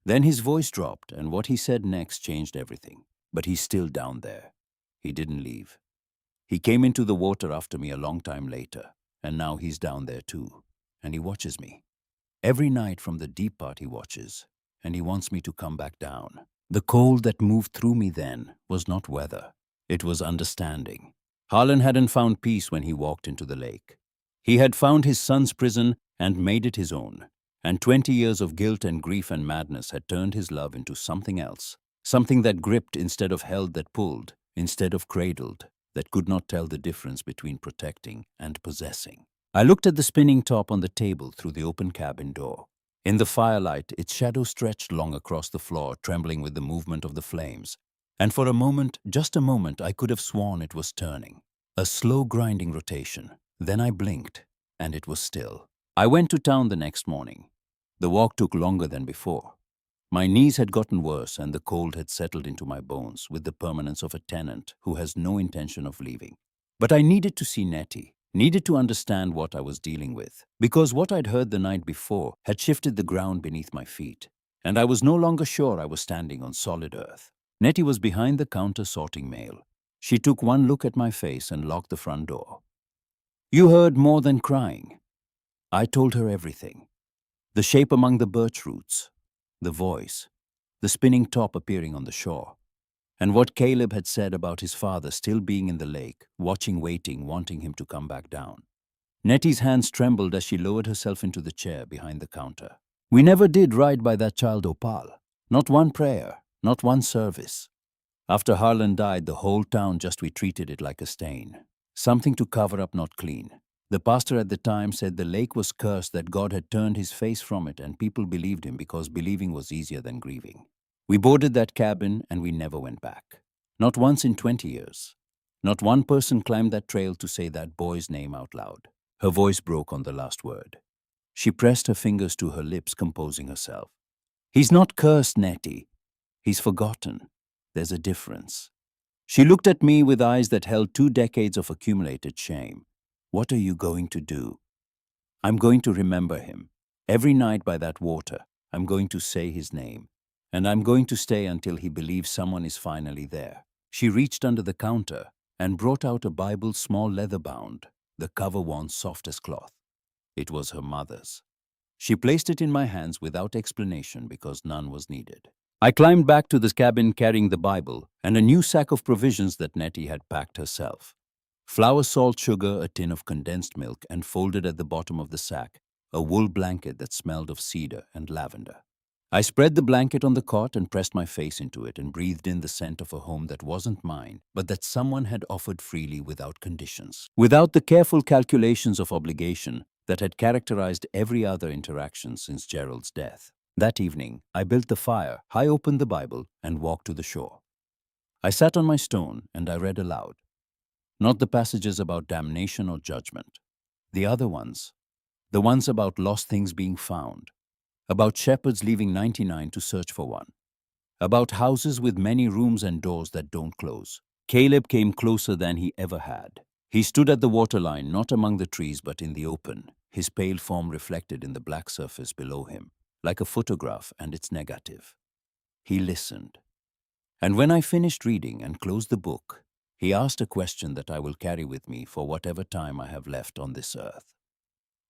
Then his voice dropped, and what he said next changed everything. But he's still down there. He didn't leave. He came into the water after me a long time later, and now he's down there too. And he watches me. Every night from the deep part he watches, and he wants me to come back down. The cold that moved through me then was not weather. It was understanding. Harlan hadn't found peace when he walked into the lake. He had found his son's prison and made it his own. And 20 years of guilt and grief and madness had turned his love into something else. Something that gripped instead of held, that pulled instead of cradled, that could not tell the difference between protecting and possessing. I looked at the spinning top on the table through the open cabin door. In the firelight, its shadow stretched long across the floor, trembling with the movement of the flames. And for a moment, just a moment, I could have sworn it was turning. A slow grinding rotation. Then I blinked, and it was still. I went to town the next morning. The walk took longer than before. My knees had gotten worse, and the cold had settled into my bones with the permanence of a tenant who has no intention of leaving. But I needed to see Nettie, needed to understand what I was dealing with, because what I'd heard the night before had shifted the ground beneath my feet, and I was no longer sure I was standing on solid earth. Nettie was behind the counter sorting mail. She took one look at my face and locked the front door. You heard more than crying. I told her everything. The shape among the birch roots, the voice, the spinning top appearing on the shore, and what Caleb had said about his father still being in the lake, watching, waiting, wanting him to come back down. Nettie's hands trembled as she lowered herself into the chair behind the counter. We never did ride by that child Opal. Not one prayer, not one service. After Harlan died, the whole town just we treated it like a stain. Something to cover up, not clean. The pastor at the time said the lake was cursed, that God had turned his face from it, and people believed him because believing was easier than grieving. We boarded that cabin and we never went back. Not once in 20 years. Not one person climbed that trail to say that boy's name out loud. Her voice broke on the last word. She pressed her fingers to her lips, composing herself. He's not cursed, Nettie. He's forgotten. There's a difference. She looked at me with eyes that held 2 decades of accumulated shame. What are you going to do? I'm going to remember him. Every night by that water, I'm going to say his name. And I'm going to stay until he believes someone is finally there. She reached under the counter and brought out a Bible, small leather bound, the cover worn soft as cloth. It was her mother's. She placed it in my hands without explanation because none was needed. I climbed back to the cabin carrying the Bible and a new sack of provisions that Nettie had packed herself. Flour, salt, sugar, a tin of condensed milk, and folded at the bottom of the sack, a wool blanket that smelled of cedar and lavender. I spread the blanket on the cot and pressed my face into it and breathed in the scent of a home that wasn't mine, but that someone had offered freely without conditions, without the careful calculations of obligation that had characterized every other interaction since Gerald's death. That evening, I built the fire, I opened the Bible, and walked to the shore. I sat on my stone and I read aloud. Not the passages about damnation or judgment. The other ones. The ones about lost things being found. About shepherds leaving 99 to search for one. About houses with many rooms and doors that don't close. Caleb came closer than he ever had. He stood at the waterline, not among the trees but in the open, his pale form reflected in the black surface below him, like a photograph and its negative. He listened. And when I finished reading and closed the book, he asked a question that I will carry with me for whatever time I have left on this earth.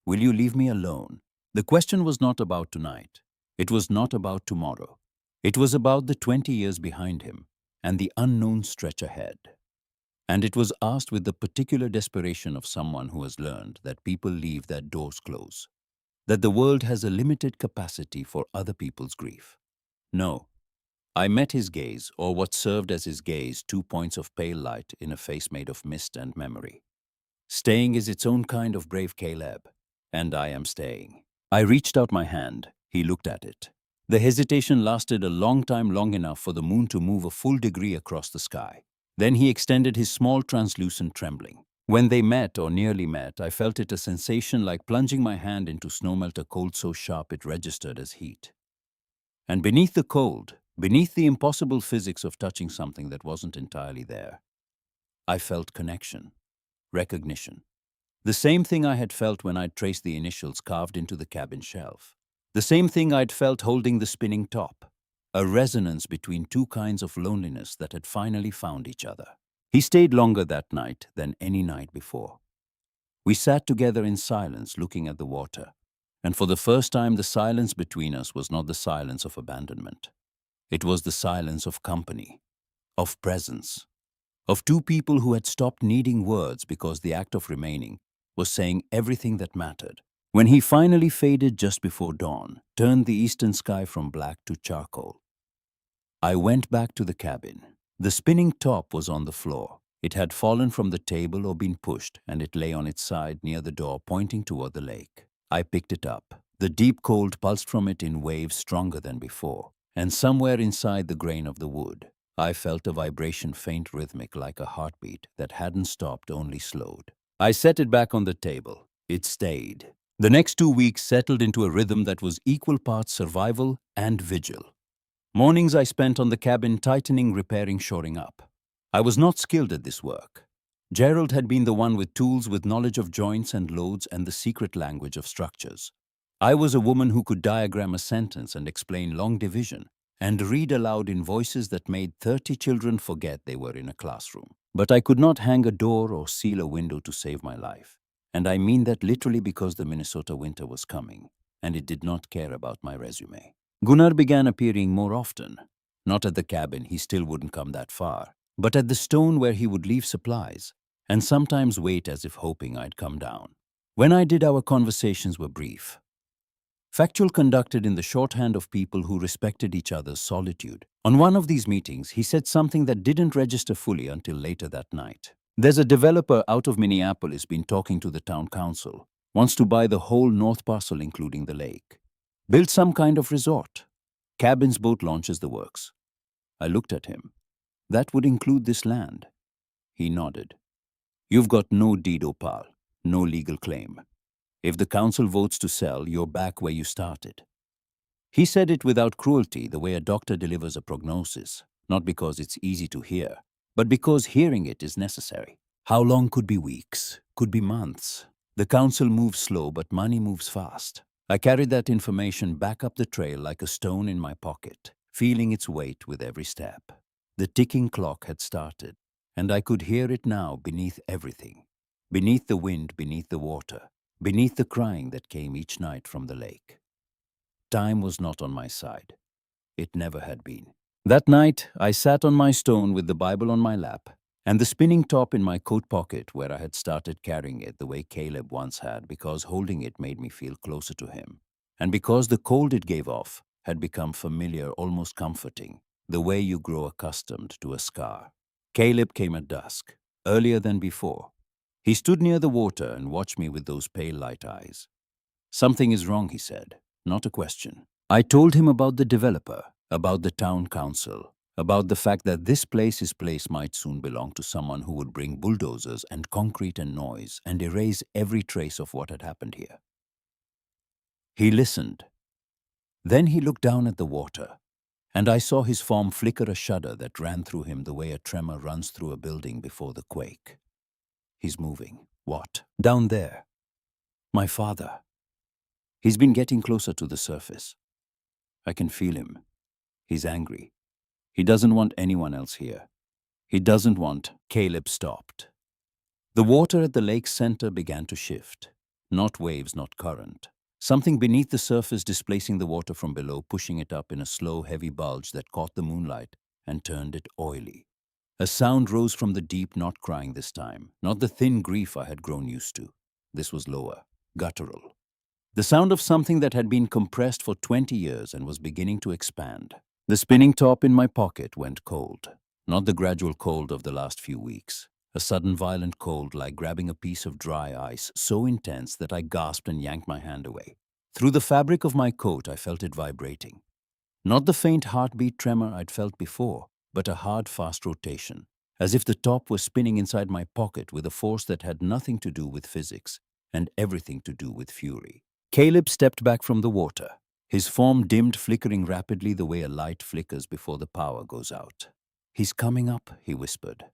Will you leave me alone? The question was not about tonight. It was not about tomorrow. It was about the 20 years behind him and the unknown stretch ahead. And it was asked with the particular desperation of someone who has learned that people leave their doors closed, that the world has a limited capacity for other people's grief. No. I met his gaze, or what served as his gaze, 2 points of pale light in a face made of mist and memory. Staying is its own kind of brave, Caleb, and I am staying. I reached out my hand. He looked at it. The hesitation lasted a long time, long enough for the moon to move a full degree across the sky. Then he extended his small, translucent trembling. When they met, or nearly met, I felt it a sensation like plunging my hand into snowmelt, a cold so sharp it registered as heat. And beneath the cold, beneath the impossible physics of touching something that wasn't entirely there, I felt connection, recognition. The same thing I had felt when I'd traced the initials carved into the cabin shelf. The same thing I'd felt holding the spinning top. A resonance between two kinds of loneliness that had finally found each other. He stayed longer that night than any night before. We sat together in silence looking at the water, and for the first time the silence between us was not the silence of abandonment. It was the silence of company, of presence, of two people who had stopped needing words because the act of remaining was saying everything that mattered. When he finally faded just before dawn, turned the eastern sky from black to charcoal, I went back to the cabin. The spinning top was on the floor. It had fallen from the table or been pushed, and it lay on its side near the door pointing toward the lake. I picked it up. The deep cold pulsed from it in waves stronger than before, and somewhere inside the grain of the wood, I felt a vibration faint, rhythmic, like a heartbeat that hadn't stopped, only slowed. I set it back on the table. It stayed. The next 2 weeks settled into a rhythm that was equal parts survival and vigil. Mornings I spent on the cabin, tightening, repairing, shoring up. I was not skilled at this work. Gerald had been the one with tools, with knowledge of joints and loads and the secret language of structures. I was a woman who could diagram a sentence and explain long division, and read aloud in voices that made 30 children forget they were in a classroom. But I could not hang a door or seal a window to save my life. And I mean that literally, because the Minnesota winter was coming, and it did not care about my resume. Gunnar began appearing more often. Not at the cabin, he still wouldn't come that far, but at the stone where he would leave supplies, and sometimes wait as if hoping I'd come down. When I did, our conversations were brief. Factual, conducted in the shorthand of people who respected each other's solitude. On one of these meetings, he said something that didn't register fully until later that night. There's a developer out of Minneapolis been talking to the town council, wants to buy the whole north parcel including the lake. Build some kind of resort. Cabins, boat launches, the works. I looked at him. That would include this land. He nodded. You've got no deed, Opal, no legal claim. If the council votes to sell, you're back where you started. He said it without cruelty, the way a doctor delivers a prognosis, not because it's easy to hear, but because hearing it is necessary. How long? Could be weeks, could be months. The council moves slow, but money moves fast. I carried that information back up the trail like a stone in my pocket, feeling its weight with every step. The ticking clock had started, and I could hear it now beneath everything. Beneath the wind, beneath the water, beneath the crying that came each night from the lake. Time was not on my side. It never had been. That night, I sat on my stone with the Bible on my lap, and the spinning top in my coat pocket where I had started carrying it the way Caleb once had, because holding it made me feel closer to him, and because the cold it gave off had become familiar, almost comforting, the way you grow accustomed to a scar. Caleb came at dusk, earlier than before. He stood near the water and watched me with those pale light eyes. "Something is wrong," he said, not a question. I told him about the developer, about the town council, about the fact that this place might soon belong to someone who would bring bulldozers and concrete and noise and erase every trace of what had happened here. He listened. Then he looked down at the water, and I saw his form flicker a shudder that ran through him the way a tremor runs through a building before the quake. He's moving. What? Down there. My father. He's been getting closer to the surface. I can feel him. He's angry. He doesn't want anyone else here. He doesn't want. Caleb stopped. The water at the lake's center began to shift. Not waves, not current. Something beneath the surface displacing the water from below, pushing it up in a slow, heavy bulge that caught the moonlight and turned it oily. A sound rose from the deep, not crying this time, not the thin grief I had grown used to. This was lower, guttural. The sound of something that had been compressed for 20 years and was beginning to expand. The spinning top in my pocket went cold. Not the gradual cold of the last few weeks. A sudden violent cold like grabbing a piece of dry ice, so intense that I gasped and yanked my hand away. Through the fabric of my coat, I felt it vibrating. Not the faint heartbeat tremor I'd felt before, but a hard, fast rotation, as if the top was spinning inside my pocket with a force that had nothing to do with physics and everything to do with fury. Caleb stepped back from the water. His form dimmed, flickering rapidly the way a light flickers before the power goes out. "He's coming up," he whispered.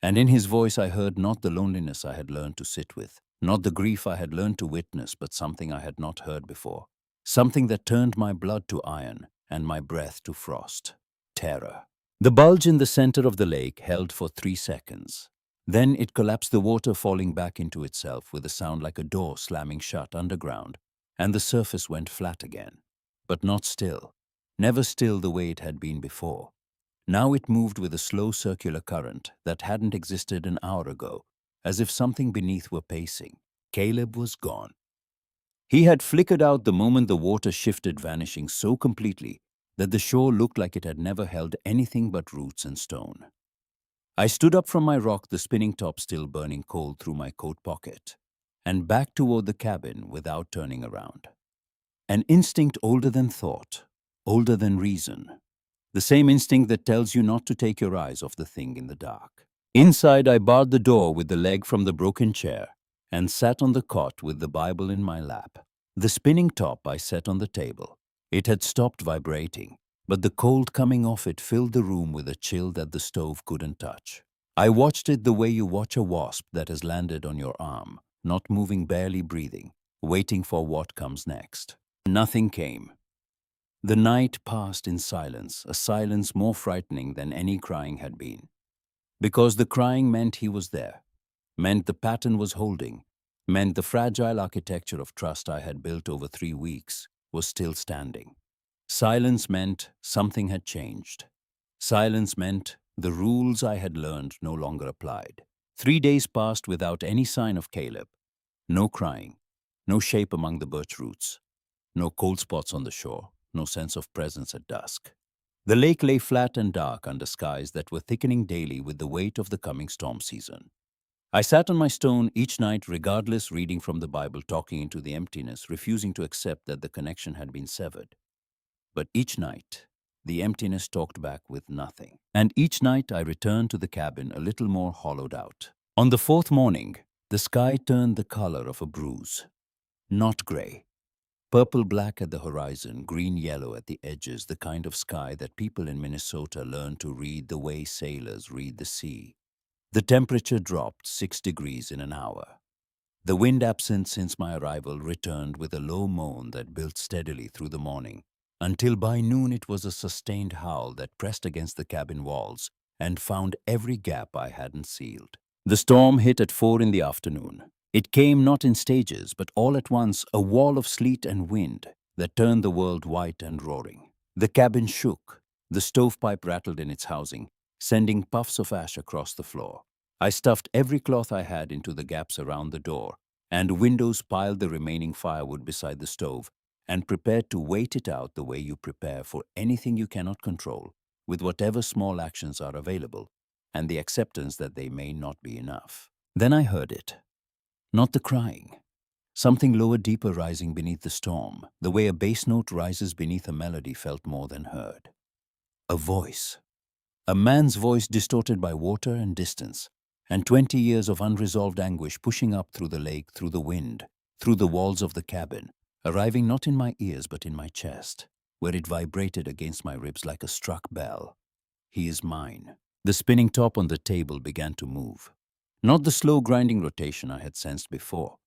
And in his voice I heard not the loneliness I had learned to sit with, not the grief I had learned to witness, but something I had not heard before. Something that turned my blood to iron and my breath to frost. Terror. The bulge in the center of the lake held for 3 seconds. Then it collapsed, the water falling back into itself with a sound like a door slamming shut underground, and the surface went flat again. But not still. Never still the way it had been before. Now it moved with a slow circular current that hadn't existed an hour ago, as if something beneath were pacing. Caleb was gone. He had flickered out the moment the water shifted, vanishing so completely that the shore looked like it had never held anything but roots and stone. I stood up from my rock, the spinning top still burning cold through my coat pocket, and backed toward the cabin without turning around. An instinct older than thought, older than reason. The same instinct that tells you not to take your eyes off the thing in the dark. Inside, I barred the door with the leg from the broken chair and sat on the cot with the Bible in my lap. The spinning top I set on the table. It had stopped vibrating, but the cold coming off it filled the room with a chill that the stove couldn't touch. I watched it the way you watch a wasp that has landed on your arm, not moving, barely breathing, waiting for what comes next. Nothing came. The night passed in silence, a silence more frightening than any crying had been. Because the crying meant he was there, meant the pattern was holding, meant the fragile architecture of trust I had built over 3 weeks was still standing. Silence meant something had changed. Silence meant the rules I had learned no longer applied. 3 days passed without any sign of Caleb. No crying, no shape among the birch roots, no cold spots on the shore, no sense of presence at dusk. The lake lay flat and dark under skies that were thickening daily with the weight of the coming storm season. I sat on my stone each night, regardless, reading from the Bible, talking into the emptiness, refusing to accept that the connection had been severed. But each night, the emptiness talked back with nothing. And each night I returned to the cabin a little more hollowed out. On the 4th morning, the sky turned the color of a bruise. Not gray. Purple-black at the horizon, green-yellow at the edges, the kind of sky that people in Minnesota learn to read the way sailors read the sea. The temperature dropped 6 degrees in an hour. The wind, absent since my arrival, returned with a low moan that built steadily through the morning until by noon it was a sustained howl that pressed against the cabin walls and found every gap I hadn't sealed. The storm hit at 4 in the afternoon. It came not in stages, but all at once, a wall of sleet and wind that turned the world white and roaring. The cabin shook. The stovepipe rattled in its housing, sending puffs of ash across the floor. I stuffed every cloth I had into the gaps around the door, and windows piled the remaining firewood beside the stove, and prepared to wait it out the way you prepare for anything you cannot control, with whatever small actions are available, and the acceptance that they may not be enough. Then I heard it. Not the crying. Something lower, deeper, rising beneath the storm, the way a bass note rises beneath a melody, felt more than heard. A voice. A man's voice distorted by water and distance, and 20 years of unresolved anguish pushing up through the lake, through the wind, through the walls of the cabin, arriving not in my ears but in my chest, where it vibrated against my ribs like a struck bell. He is mine. The spinning top on the table began to move. Not the slow grinding rotation I had sensed before.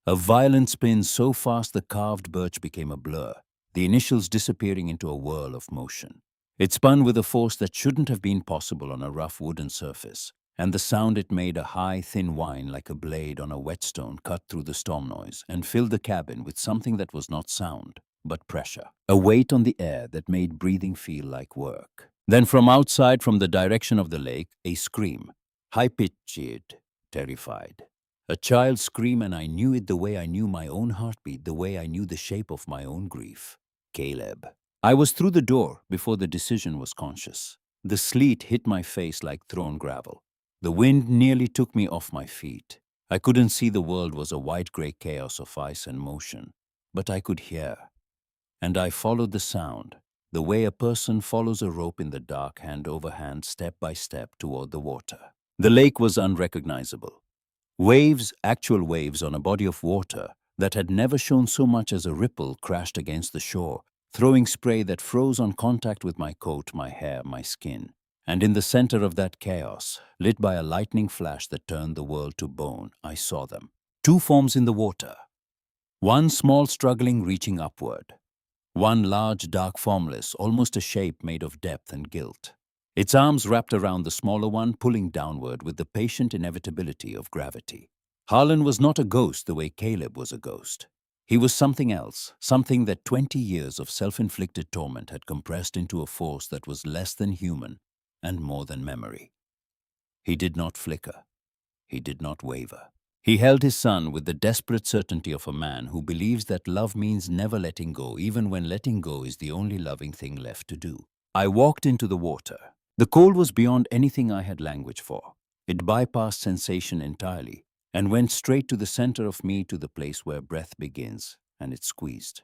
A violent spin so fast the carved birch became a blur, the initials disappearing into a whirl of motion. It spun with a force that shouldn't have been possible on a rough wooden surface, and the sound it made, a high, thin whine like a blade on a whetstone, cut through the storm noise and filled the cabin with something that was not sound, but pressure. A weight on the air that made breathing feel like work. Then from outside, from the direction of the lake, a scream, high-pitched, terrified. A child's scream, and I knew it the way I knew my own heartbeat, the way I knew the shape of my own grief. Caleb. I was through the door before the decision was conscious. The sleet hit my face like thrown gravel. The wind nearly took me off my feet. I couldn't see. The world was a white gray chaos of ice and motion, but I could hear. And I followed the sound, the way a person follows a rope in the dark, hand over hand, step by step toward the water. The lake was unrecognizable. Waves, actual waves on a body of water that had never shown so much as a ripple, crashed against the shore, throwing spray that froze on contact with my coat, my hair, my skin. And in the center of that chaos, lit by a lightning flash that turned the world to bone, I saw them. Two forms in the water. One small, struggling, reaching upward. One large, dark, formless, almost a shape made of depth and guilt. Its arms wrapped around the smaller one, pulling downward with the patient inevitability of gravity. Harlan was not a ghost the way Caleb was a ghost. He was something else, something that 20 years of self-inflicted torment had compressed into a force that was less than human and more than memory. He did not flicker. He did not waver. He held his son with the desperate certainty of a man who believes that love means never letting go, even when letting go is the only loving thing left to do. I walked into the water. The cold was beyond anything I had language for. It bypassed sensation entirely and went straight to the center of me, to the place where breath begins, and it squeezed.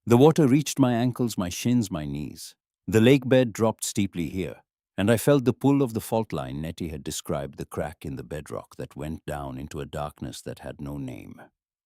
The water reached my ankles, my shins, my knees. The lake bed dropped steeply here, and I felt the pull of the fault line Nettie had described, the crack in the bedrock that went down into a darkness that had no name.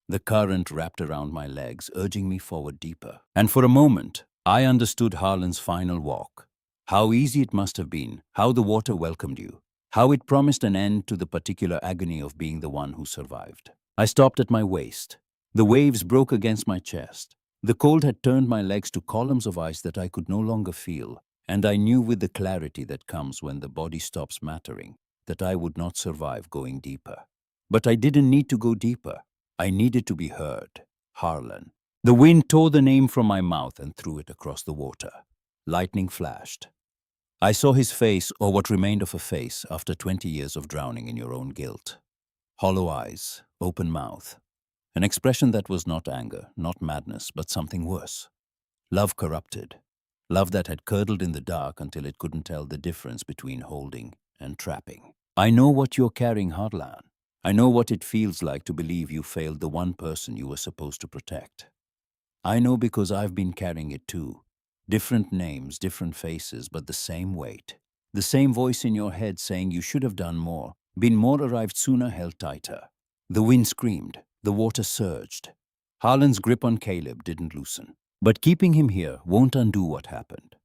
The current wrapped around my legs, urging me forward deeper. And for a moment, I understood Harlan's final walk. How easy it must have been, how the water welcomed you, how it promised an end to the particular agony of being the one who survived. I stopped at my waist. The waves broke against my chest. The cold had turned my legs to columns of ice that I could no longer feel, and I knew with the clarity that comes when the body stops mattering that I would not survive going deeper. But I didn't need to go deeper. I needed to be heard. Harlan. The wind tore the name from my mouth and threw it across the water. Lightning flashed. I saw his face, or what remained of a face, after 20 years of drowning in your own guilt. Hollow eyes, open mouth. An expression that was not anger, not madness, but something worse. Love corrupted. Love that had curdled in the dark until it couldn't tell the difference between holding and trapping. I know what you're carrying, Harlan. I know what it feels like to believe you failed the one person you were supposed to protect. I know because I've been carrying it too. Different names, different faces, but the same weight. The same voice in your head saying you should have done more, been more, arrived sooner, held tighter. The wind screamed. The water surged. Harlan's grip on Caleb didn't loosen. But keeping him here won't undo what happened.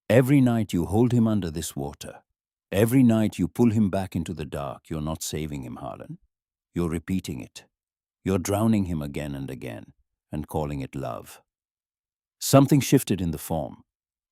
Every night you hold him under this water. Every night you pull him back into the dark. You're not saving him, Harlan. You're repeating it. You're drowning him again and again and calling it love. Something shifted in the form,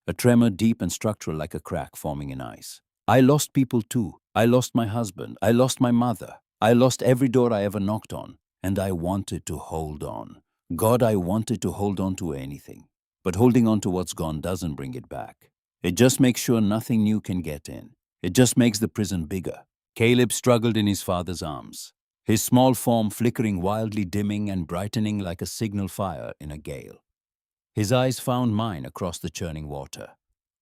a tremor deep and structural like a crack forming in ice. I lost people too. I lost my husband. I lost my mother. I lost every door I ever knocked on, and I wanted to hold on. God, I wanted to hold on to anything. But holding on to what's gone doesn't bring it back. It just makes sure nothing new can get in. It just makes the prison bigger. Caleb struggled in his father's arms, his small form flickering wildly, dimming and brightening like a signal fire in a gale. His eyes found mine across the churning water,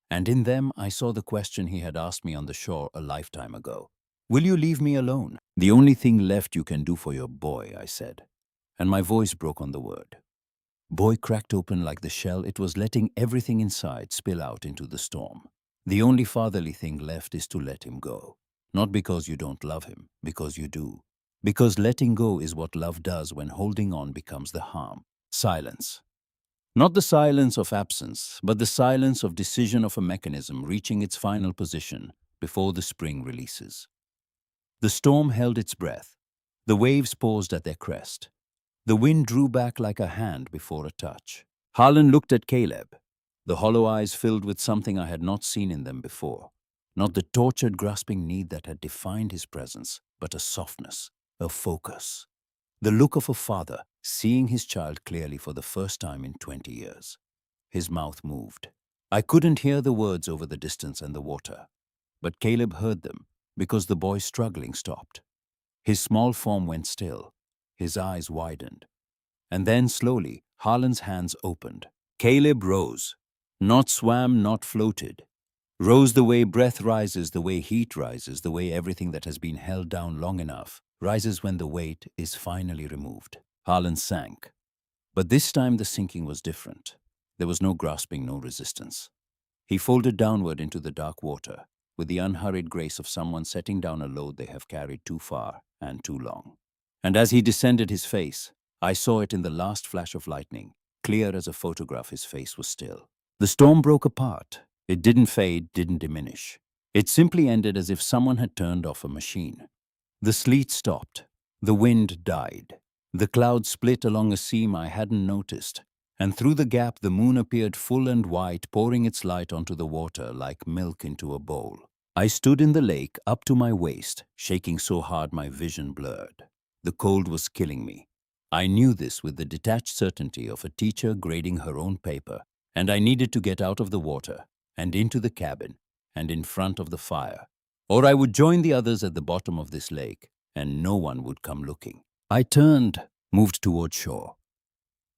and in them I saw the question he had asked me on the shore a lifetime ago. Will you leave me alone? The only thing left you can do for your boy, I said, and my voice broke on the word. Boy cracked open like the shell it was letting everything inside spill out into the storm. The only fatherly thing left is to let him go. Not because you don't love him, because you do. Because letting go is what love does when holding on becomes the harm. Silence. Not the silence of absence, but the silence of decision of a mechanism reaching its final position before the spring releases. The storm held its breath. The waves paused at their crest. The wind drew back like a hand before a touch. Harlan looked at Caleb, the hollow eyes filled with something I had not seen in them before. Not the tortured, grasping need that had defined his presence, but a softness, a focus. The look of a father seeing his child clearly for the first time in 20 years. His mouth moved. I couldn't hear the words over the distance and the water, but Caleb heard them because the boy's struggling stopped. His small form went still. His eyes widened. And then slowly, Harlan's hands opened. Caleb rose. Not swam, not floated. Rose the way breath rises, the way heat rises, the way everything that has been held down long enough rises when the weight is finally removed. Harlan sank. But this time the sinking was different. There was no grasping, no resistance. He folded downward into the dark water, with the unhurried grace of someone setting down a load they have carried too far and too long. And as he descended his face, I saw it in the last flash of lightning. Clear as a photograph, his face was still. The storm broke apart. It didn't fade, didn't diminish. It simply ended as if someone had turned off a machine. The sleet stopped. The wind died. The clouds split along a seam I hadn't noticed, and through the gap the moon appeared full and white, pouring its light onto the water like milk into a bowl. I stood in the lake up to my waist, shaking so hard my vision blurred. The cold was killing me. I knew this with the detached certainty of a teacher grading her own paper, and I needed to get out of the water and into the cabin and in front of the fire, or I would join the others at the bottom of this lake, and no one would come looking. I turned, moved toward shore.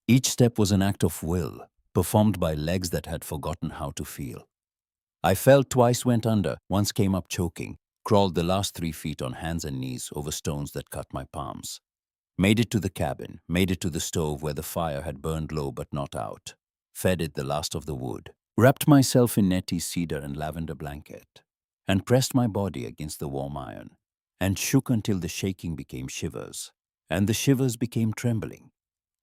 Each step was an act of will, performed by legs that had forgotten how to feel. I fell twice, went under, once came up choking, crawled the last 3 feet on hands and knees over stones that cut my palms. Made it to the cabin, made it to the stove where the fire had burned low but not out. Fed it the last of the wood. Wrapped myself in Nettie's cedar and lavender blanket, and pressed my body against the warm iron, and shook until the shaking became shivers, and the shivers became trembling,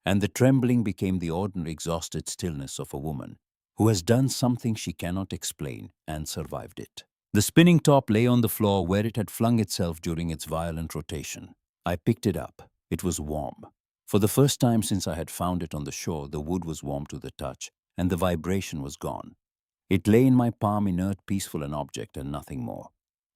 and the trembling became the ordinary exhausted stillness of a woman who has done something she cannot explain and survived it. The spinning top lay on the floor where it had flung itself during its violent rotation. I picked it up. It was warm. For the first time since I had found it on the shore, the wood was warm to the touch, and the vibration was gone. It lay in my palm, inert, peaceful, an object and nothing more.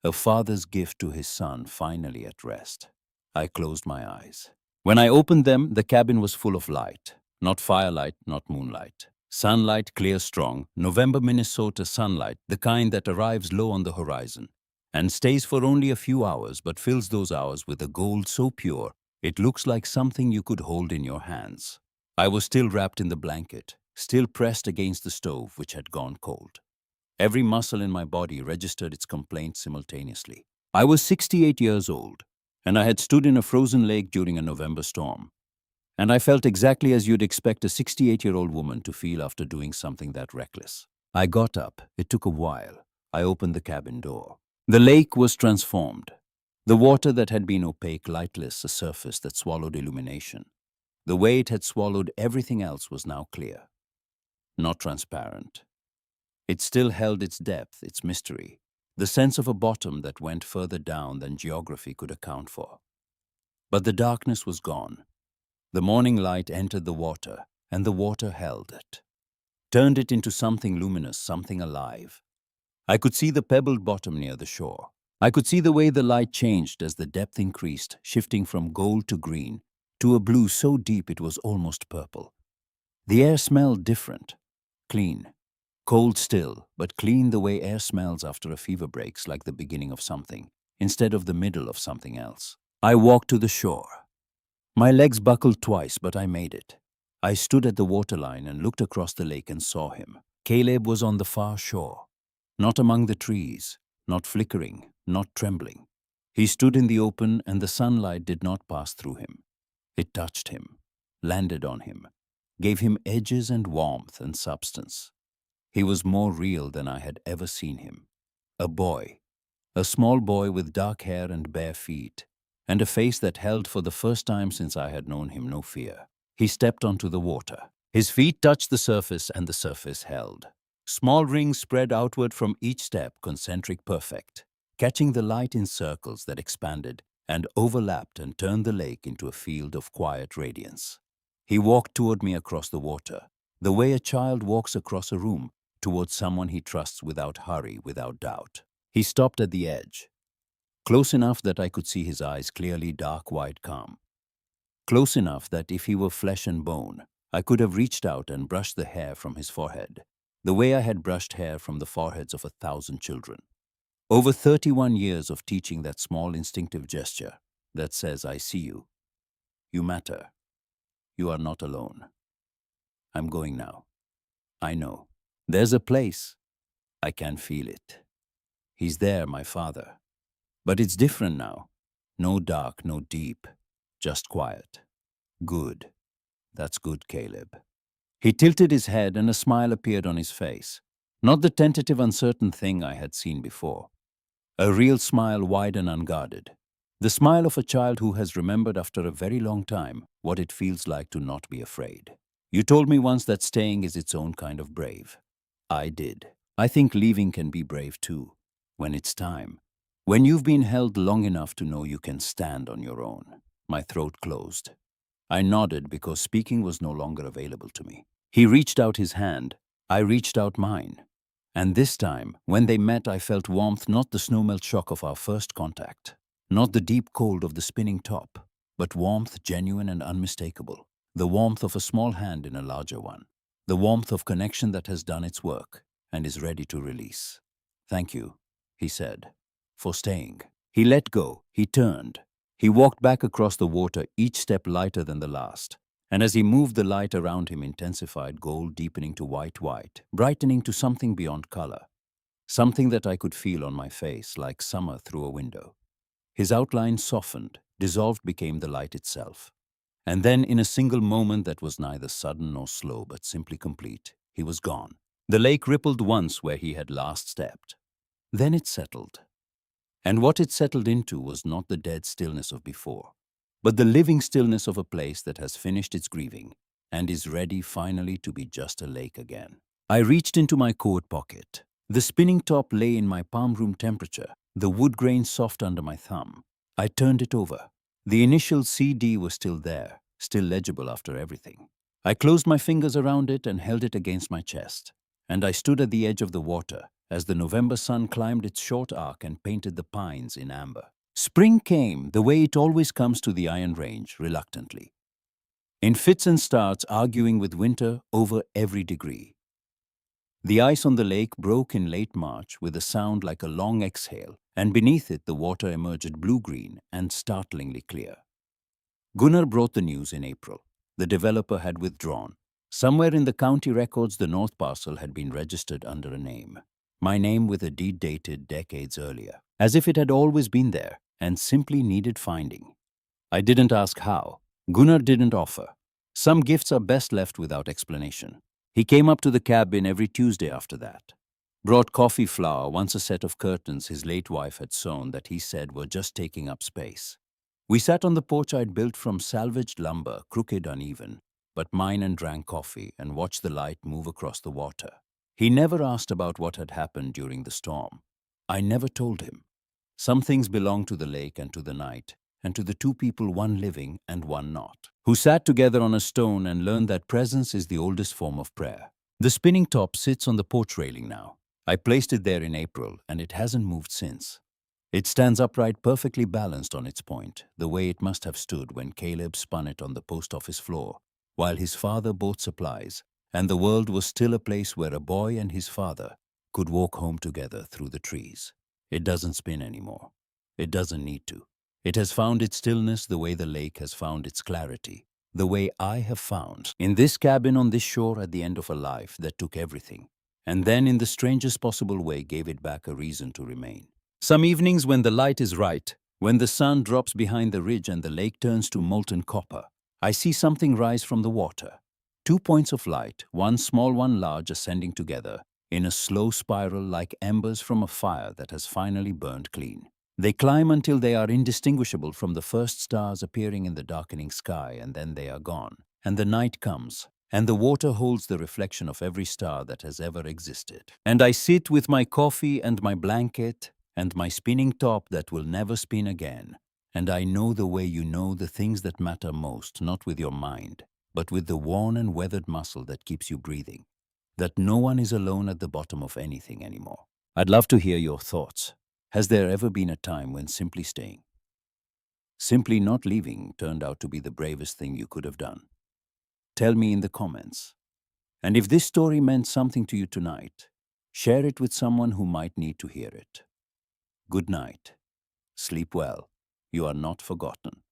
A father's gift to his son, finally at rest. I closed my eyes. When I opened them, the cabin was full of light. Not firelight, not moonlight. Sunlight, clear, strong, November Minnesota sunlight, the kind that arrives low on the horizon and stays for only a few hours but fills those hours with a gold so pure it looks like something you could hold in your hands. I was still wrapped in the blanket, still pressed against the stove which had gone cold. Every muscle in my body registered its complaint simultaneously. I was 68 years old, and I had stood in a frozen lake during a November storm. And I felt exactly as you'd expect a 68-year-old woman to feel after doing something that reckless. I got up. It took a while. I opened the cabin door. The lake was transformed. The water that had been opaque, lightless, a surface that swallowed illumination. The way it had swallowed everything else was now clear. Not transparent. It still held its depth, its mystery, the sense of a bottom that went further down than geography could account for. But the darkness was gone. The morning light entered the water, and the water held it. turned it into something luminous, something alive. I could see the pebbled bottom near the shore. I could see the way the light changed as the depth increased, shifting from gold to green, to a blue so deep it was almost purple. The air smelled different, clean, cold still, but clean the way air smells after a fever breaks, like the beginning of something, instead of the middle of something else. I walked to the shore. My legs buckled twice, but I made it. I stood at the waterline and looked across the lake and saw him. Caleb was on the far shore, not among the trees, not flickering, not trembling. He stood in the open, and the sunlight did not pass through him. It touched him, landed on him, gave him edges and warmth and substance. He was more real than I had ever seen him. A boy, a small boy with dark hair and bare feet, and a face that held for the first time since I had known him no fear. He stepped onto the water. His feet touched the surface and the surface held. Small rings spread outward from each step, concentric perfect, catching the light in circles that expanded and overlapped and turned the lake into a field of quiet radiance. He walked toward me across the water, the way a child walks across a room, towards someone he trusts without hurry, without doubt. He stopped at the edge, close enough that I could see his eyes clearly, dark, wide, calm. Close enough that if he were flesh and bone, I could have reached out and brushed the hair from his forehead, the way I had brushed hair from the foreheads of 1,000 children. Over 31 years of teaching that small instinctive gesture that says, I see you. You matter. You are not alone. I'm going now. I know. There's a place. I can feel it. He's there, my father. But it's different now. No dark, no deep. Just quiet. Good. That's good, Caleb. He tilted his head and a smile appeared on his face. Not the tentative, uncertain thing I had seen before. A real smile, wide and unguarded. The smile of a child who has remembered after a very long time what it feels like to not be afraid. You told me once that staying is its own kind of brave. I did. I think leaving can be brave too, when it's time. When you've been held long enough to know you can stand on your own. My throat closed. I nodded because speaking was no longer available to me. He reached out his hand. I reached out mine. And this time, when they met, I felt warmth, not the snowmelt shock of our first contact, not the deep cold of the spinning top, but warmth genuine and unmistakable. The warmth of a small hand in a larger one. The warmth of connection that has done its work and is ready to release. Thank you, he said, for staying. He let go. He turned. He walked back across the water, each step lighter than the last. And as he moved, the light around him intensified, gold deepening to white, brightening to something beyond color. Something that I could feel on my face, like summer through a window. His outline softened, dissolved, became the light itself. And then, in a single moment that was neither sudden nor slow, but simply complete, he was gone. The lake rippled once where he had last stepped. Then it settled. And what it settled into was not the dead stillness of before, but the living stillness of a place that has finished its grieving and is ready finally to be just a lake again. I reached into my coat pocket. The spinning top lay in my palm room temperature, the wood grain soft under my thumb. I turned it over. The initial CD was still there, still legible after everything. I closed my fingers around it and held it against my chest. And I stood at the edge of the water as the November sun climbed its short arc and painted the pines in amber. Spring came the way it always comes to the Iron Range, reluctantly. In fits and starts, arguing with winter over every degree. The ice on the lake broke in late March with a sound like a long exhale, and beneath it the water emerged blue-green and startlingly clear. Gunnar brought the news in April. The developer had withdrawn. Somewhere in the county records, the north parcel had been registered under a name. My name with a deed dated decades earlier, as if it had always been there and simply needed finding. I didn't ask how. Gunnar didn't offer. Some gifts are best left without explanation. He came up to the cabin every Tuesday after that. Brought coffee flour, once a set of curtains his late wife had sewn that he said were just taking up space. We sat on the porch I'd built from salvaged lumber, crooked, uneven, but mine, and drank coffee and watched the light move across the water. He never asked about what had happened during the storm. I never told him. Some things belong to the lake and to the night, and to the two people, one living and one not, who sat together on a stone and learned that presence is the oldest form of prayer. The spinning top sits on the porch railing now. I placed it there in April, and it hasn't moved since. It stands upright, perfectly balanced on its point, the way it must have stood when Caleb spun it on the post office floor, while his father bought supplies, and the world was still a place where a boy and his father could walk home together through the trees. It doesn't spin anymore. It doesn't need to. It has found its stillness the way the lake has found its clarity, the way I have found in this cabin on this shore at the end of a life that took everything, and then in the strangest possible way gave it back a reason to remain. Some evenings when the light is right, when the sun drops behind the ridge and the lake turns to molten copper, I see something rise from the water. 2 points of light, one small, one large, ascending together in a slow spiral like embers from a fire that has finally burned clean. They climb until they are indistinguishable from the first stars appearing in the darkening sky, and then they are gone. And the night comes, and the water holds the reflection of every star that has ever existed. And I sit with my coffee and my blanket and my spinning top that will never spin again. And I know the way you know the things that matter most, not with your mind, but with the worn and weathered muscle that keeps you breathing. That no one is alone at the bottom of anything anymore. I'd love to hear your thoughts. Has there ever been a time when simply staying, simply not leaving, turned out to be the bravest thing you could have done? Tell me in the comments. And if this story meant something to you tonight, share it with someone who might need to hear it. Good night. Sleep well. You are not forgotten.